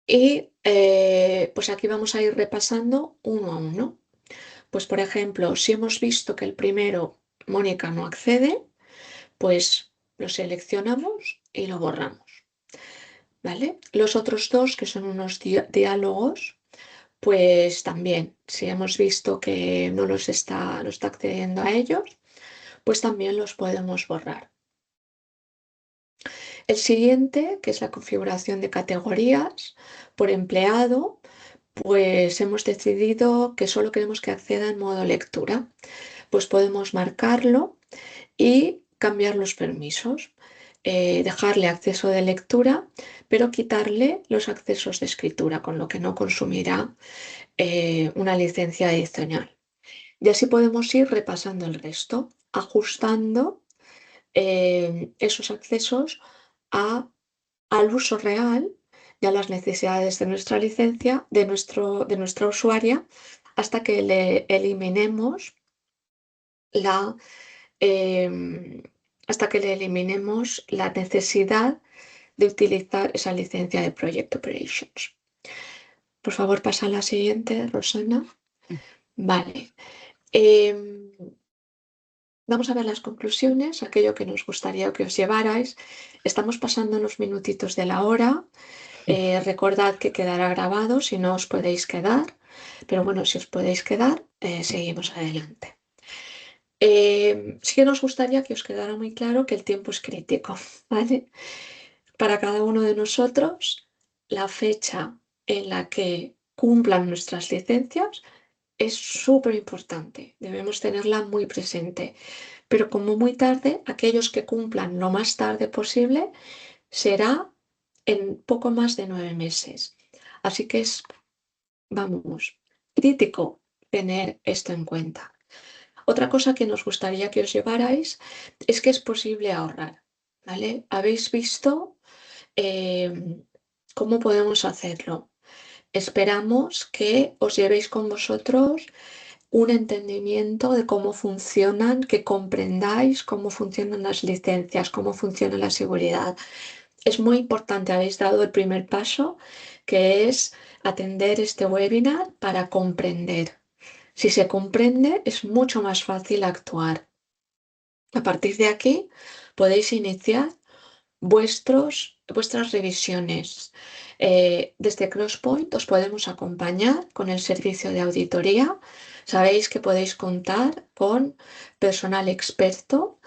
Y pues aquí vamos a ir repasando uno a uno. Pues por ejemplo, si hemos visto que el primero, Mónica, no accede, pues lo seleccionamos y lo borramos. ¿Vale? Los otros dos, que son unos diálogos, pues también, si hemos visto que no está accediendo a ellos, pues también los podemos borrar. El siguiente, que es la configuración de categorías por empleado, pues hemos decidido que solo queremos que acceda en modo lectura. Pues podemos marcarlo y cambiar los permisos. Dejarle acceso de lectura, pero quitarle los accesos de escritura, con lo que no consumirá una licencia adicional. Y así podemos ir repasando el resto, ajustando esos accesos al uso real y a las necesidades de nuestra licencia, de nuestra usuaria, hasta que le eliminemos la, hasta que le eliminemos la necesidad de utilizar esa licencia de Project Operations. Por favor, pasa a la siguiente, Rosana. Vale. Vamos a ver las conclusiones, aquello que nos gustaría que os llevarais. Estamos pasando unos minutitos de la hora. Recordad que quedará grabado si no os podéis quedar, pero bueno, si os podéis quedar, seguimos adelante. Sí que nos gustaría que os quedara muy claro que el tiempo es crítico, ¿vale? Para cada uno de nosotros, la fecha en la que cumplan nuestras licencias es súper importante, debemos tenerla muy presente, pero como muy tarde, aquellos que cumplan lo más tarde posible será en poco más de 9 meses. Así que es, vamos, crítico tener esto en cuenta. Otra cosa que nos gustaría que os llevarais es que es posible ahorrar, ¿vale? Habéis visto cómo podemos hacerlo. Esperamos que os llevéis con vosotros un entendimiento de cómo funcionan, que comprendáis cómo funcionan las licencias, cómo funciona la seguridad. Es muy importante, habéis dado el primer paso, que es atender este webinar para comprender. Si se comprende, es mucho más fácil actuar. A partir de aquí, podéis iniciar vuestras revisiones. Desde Crosspoint os podemos acompañar con el servicio de auditoría. Sabéis que podéis contar con personal experto,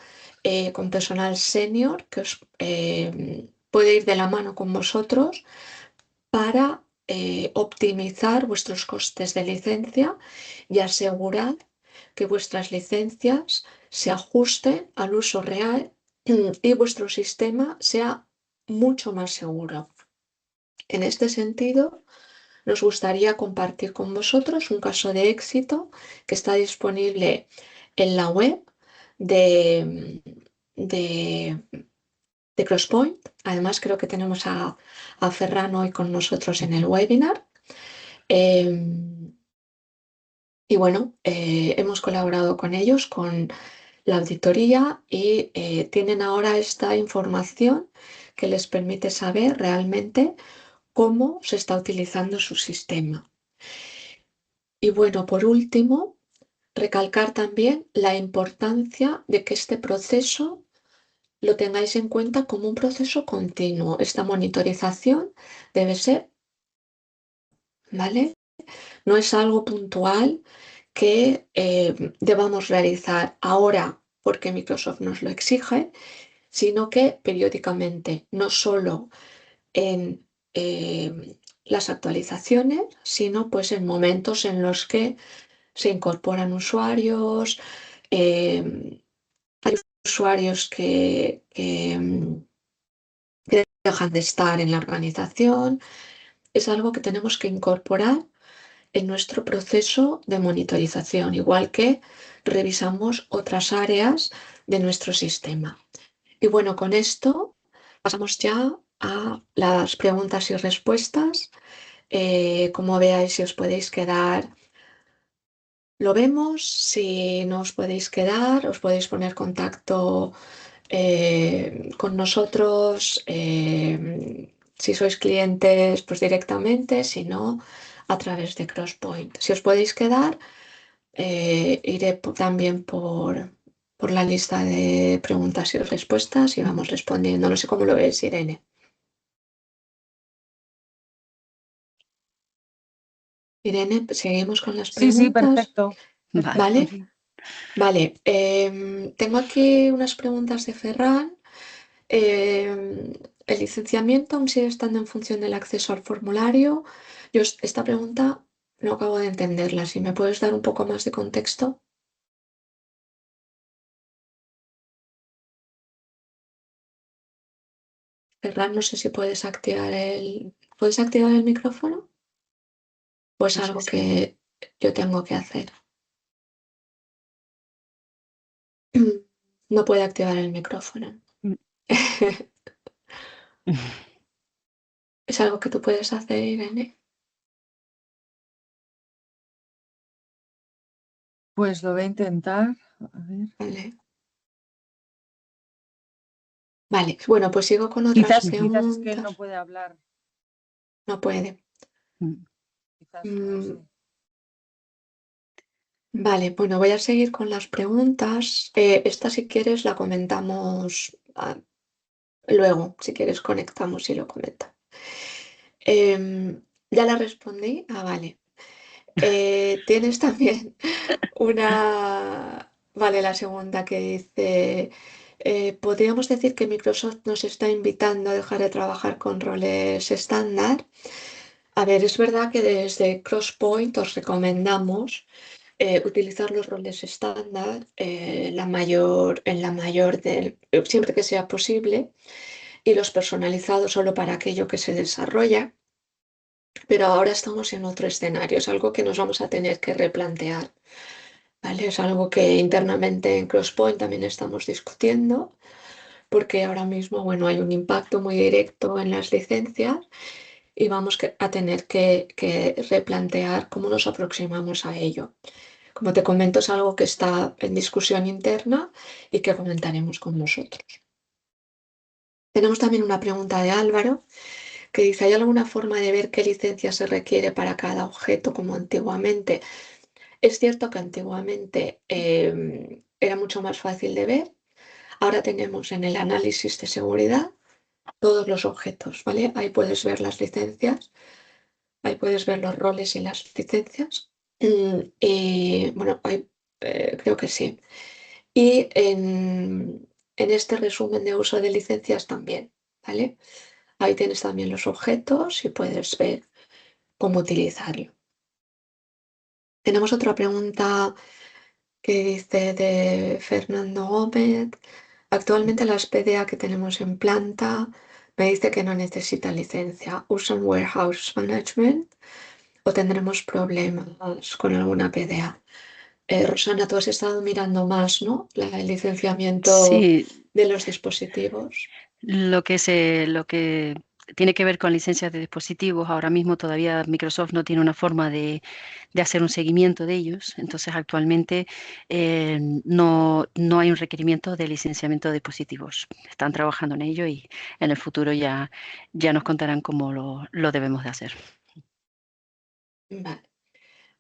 con personal senior que os puede ir de la mano con vosotros para optimizar vuestros costes de licencia y asegurar que vuestras licencias se ajusten al uso real y vuestro sistema sea mucho más seguro. En este sentido, nos gustaría compartir con vosotros un caso de éxito que está disponible en la web de Crosspoint. Además, creo que tenemos a Ferran hoy con nosotros en el webinar. Y bueno, hemos colaborado con ellos, con la auditoría, y tienen ahora esta información que les permite saber realmente cómo se está utilizando su sistema. Y bueno, por último, recalcar también la importancia de que este proceso lo tengáis en cuenta como un proceso continuo. Esta monitorización debe ser, ¿vale? No es algo puntual que debamos realizar ahora porque Microsoft nos lo exige, sino que periódicamente, no solo en las actualizaciones, sino pues en momentos en los que se incorporan usuarios, hay usuarios que dejan de estar en la organización. Es algo que tenemos que incorporar en nuestro proceso de monitorización, igual que revisamos otras áreas de nuestro sistema. Y bueno, con esto pasamos ya a las preguntas y respuestas. Como veáis, si os podéis quedar, lo vemos. Si no os podéis quedar, os podéis poner contacto con nosotros. Si sois clientes, pues directamente, si no, a través de Crosspoint. Si os podéis quedar, iré también por la lista de preguntas y respuestas y vamos respondiendo. No sé cómo lo ves, Irene. Irene, seguimos con las Sí, sí, preguntas. perfecto. Vale. ¿Vale? Vale. Tengo aquí unas preguntas de Ferran. ¿El licenciamiento aún sigue estando en función del acceso al formulario? Yo esta pregunta no acabo de entenderla. Si me puedes dar un poco más de contexto. Ferran, no sé si puedes activar ¿Puedes activar el micrófono? Pues No sé algo si... que yo tengo que hacer. No puede activar el micrófono. ¿Es algo que tú puedes hacer, Irene? Pues lo voy a intentar. A ver. Vale. Vale, bueno, pues sigo con otras Quizás es que él no preguntas. puede hablar. No puede. Quizás, no lo Mm, sé. Vale, bueno, voy a seguir con las preguntas. Esta, si quieres, la comentamos luego. Si quieres, conectamos y lo comenta. ¿Ya la respondí? Ah, vale. Tienes también vale, la segunda que dice, ¿podríamos decir que Microsoft nos está invitando a dejar de trabajar con roles estándar? A ver, es verdad que desde Crosspoint os recomendamos utilizar los roles estándar siempre que sea posible y los personalizados solo para aquello que se desarrolla. Pero ahora estamos en otro escenario, es algo que nos vamos a tener que replantear, ¿vale? Es algo que internamente en Crosspoint también estamos discutiendo, porque ahora mismo, bueno, hay un impacto muy directo en las licencias y a tener que replantear cómo nos aproximamos a ello. Como te comento, es algo que está en discusión interna y que comentaremos con nosotros. Tenemos también una pregunta de Álvaro que dice, ¿hay alguna forma de ver qué licencia se requiere para cada objeto como antiguamente? Es cierto que antiguamente era mucho más fácil de ver. Ahora tenemos en el análisis de seguridad todos los objetos, ¿vale? Ahí puedes ver las licencias, ahí puedes ver los roles y las licencias. Y bueno, creo que sí. Y en este resumen de uso de licencias también, ¿vale? Ahí tienes también los objetos y puedes ver cómo utilizarlo. Tenemos otra pregunta que dice de Fernando Gómez. Actualmente las PDA que tenemos en planta me dice que no necesita licencia. ¿Usan Warehouse Management o tendremos problemas con alguna PDA? Rosana, tú has estado mirando más, ¿no? El licenciamiento Sí, de los dispositivos. lo que tiene que ver con licencias de dispositivos, ahora mismo todavía Microsoft no tiene una forma de hacer un seguimiento de ellos. Entonces, actualmente no hay un requerimiento de licenciamiento de dispositivos. Están trabajando en ello y en el futuro ya nos contarán cómo lo debemos de hacer. Vale.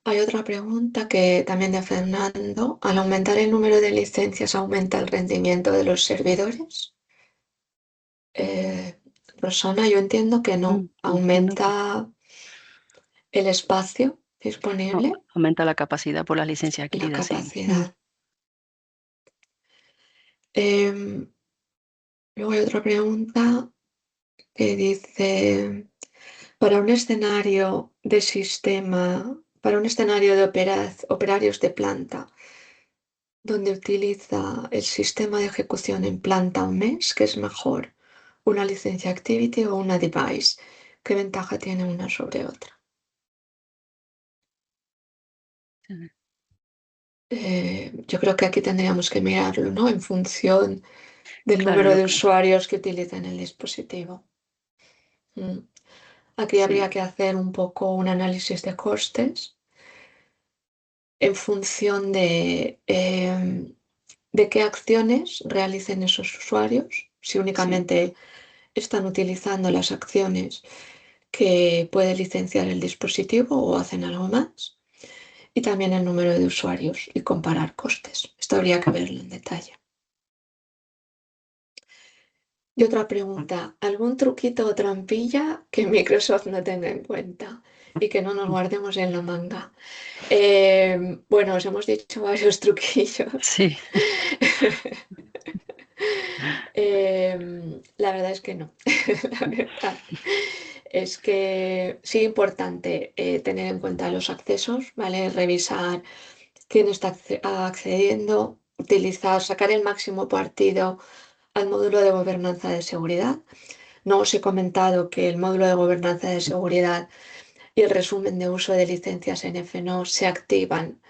Hay otra pregunta que también de Fernando. ¿Al aumentar el número de licencias aumenta el rendimiento de los servidores? Eh, Rosana, yo entiendo que no. Entiendo que Aumenta el espacio disponible aumenta la capacidad por las licencias y la adquiridas, sí. capacidad. Em, Luego hay otra pregunta que dice, Para un escenario de sistema, para un escenario de operarios de planta, donde utiliza el sistema de ejecución en planta un mes, ¿qué es mejor? ¿Una licencia Activity o una Device? ¿Qué ventaja tiene una sobre otra? Yo creo que aquí tendríamos que mirarlo, ¿no? En función del Claro, número de usuarios que utilizan el dispositivo. Mm. Aquí habría sí, que hacer un poco un análisis de costes en función de qué acciones realicen esos usuarios, si sí, únicamente están utilizando las acciones que puede licenciar el dispositivo o hacen algo más, y también el número de usuarios y comparar costes. Esto habría que verlo en detalle. Y otra pregunta, ¿algún truquito o trampilla que Microsoft no tenga en cuenta y que no nos guardemos en la manga? Bueno, os hemos dicho varios truquillos. sí, La verdad es que no. La verdad es que sí importante tener en cuenta los accesos, ¿vale? Revisar quién está accediendo, utilizar, sacar el máximo partido al módulo de gobernanza de seguridad. No os he comentado que el módulo de gobernanza de seguridad y el resumen de uso de licencias en FNO se activan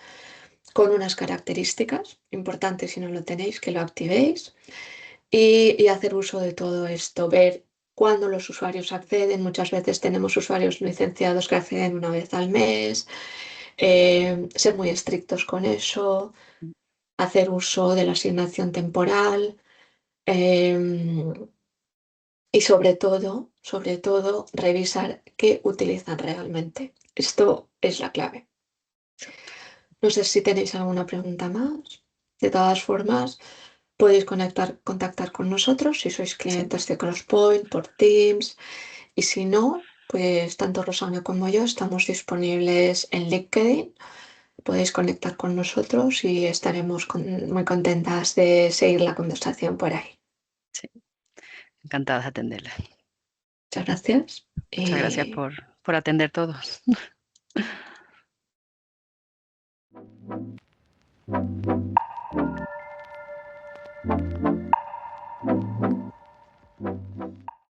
con unas características importantes si no lo tenéis, que lo activéis y hacer uso de todo esto, ver cuándo los usuarios acceden. Muchas veces tenemos usuarios licenciados que acceden una vez al mes, ser muy estrictos con eso, hacer uso de la asignación temporal em, y sobre todo, revisar qué utilizan realmente. Esto es la clave. No sé si tenéis alguna pregunta más. De todas formas, podéis contactar con nosotros si sois sí. clientes de Crosspoint por Teams y si no, pues tanto Rosario como yo estamos disponibles en LinkedIn. Podéis conectar con nosotros y estaremos muy contentas de seguir la conversación por ahí. Sí, encantadas de atenderla. Muchas gracias Muchas gracias y por atender todos.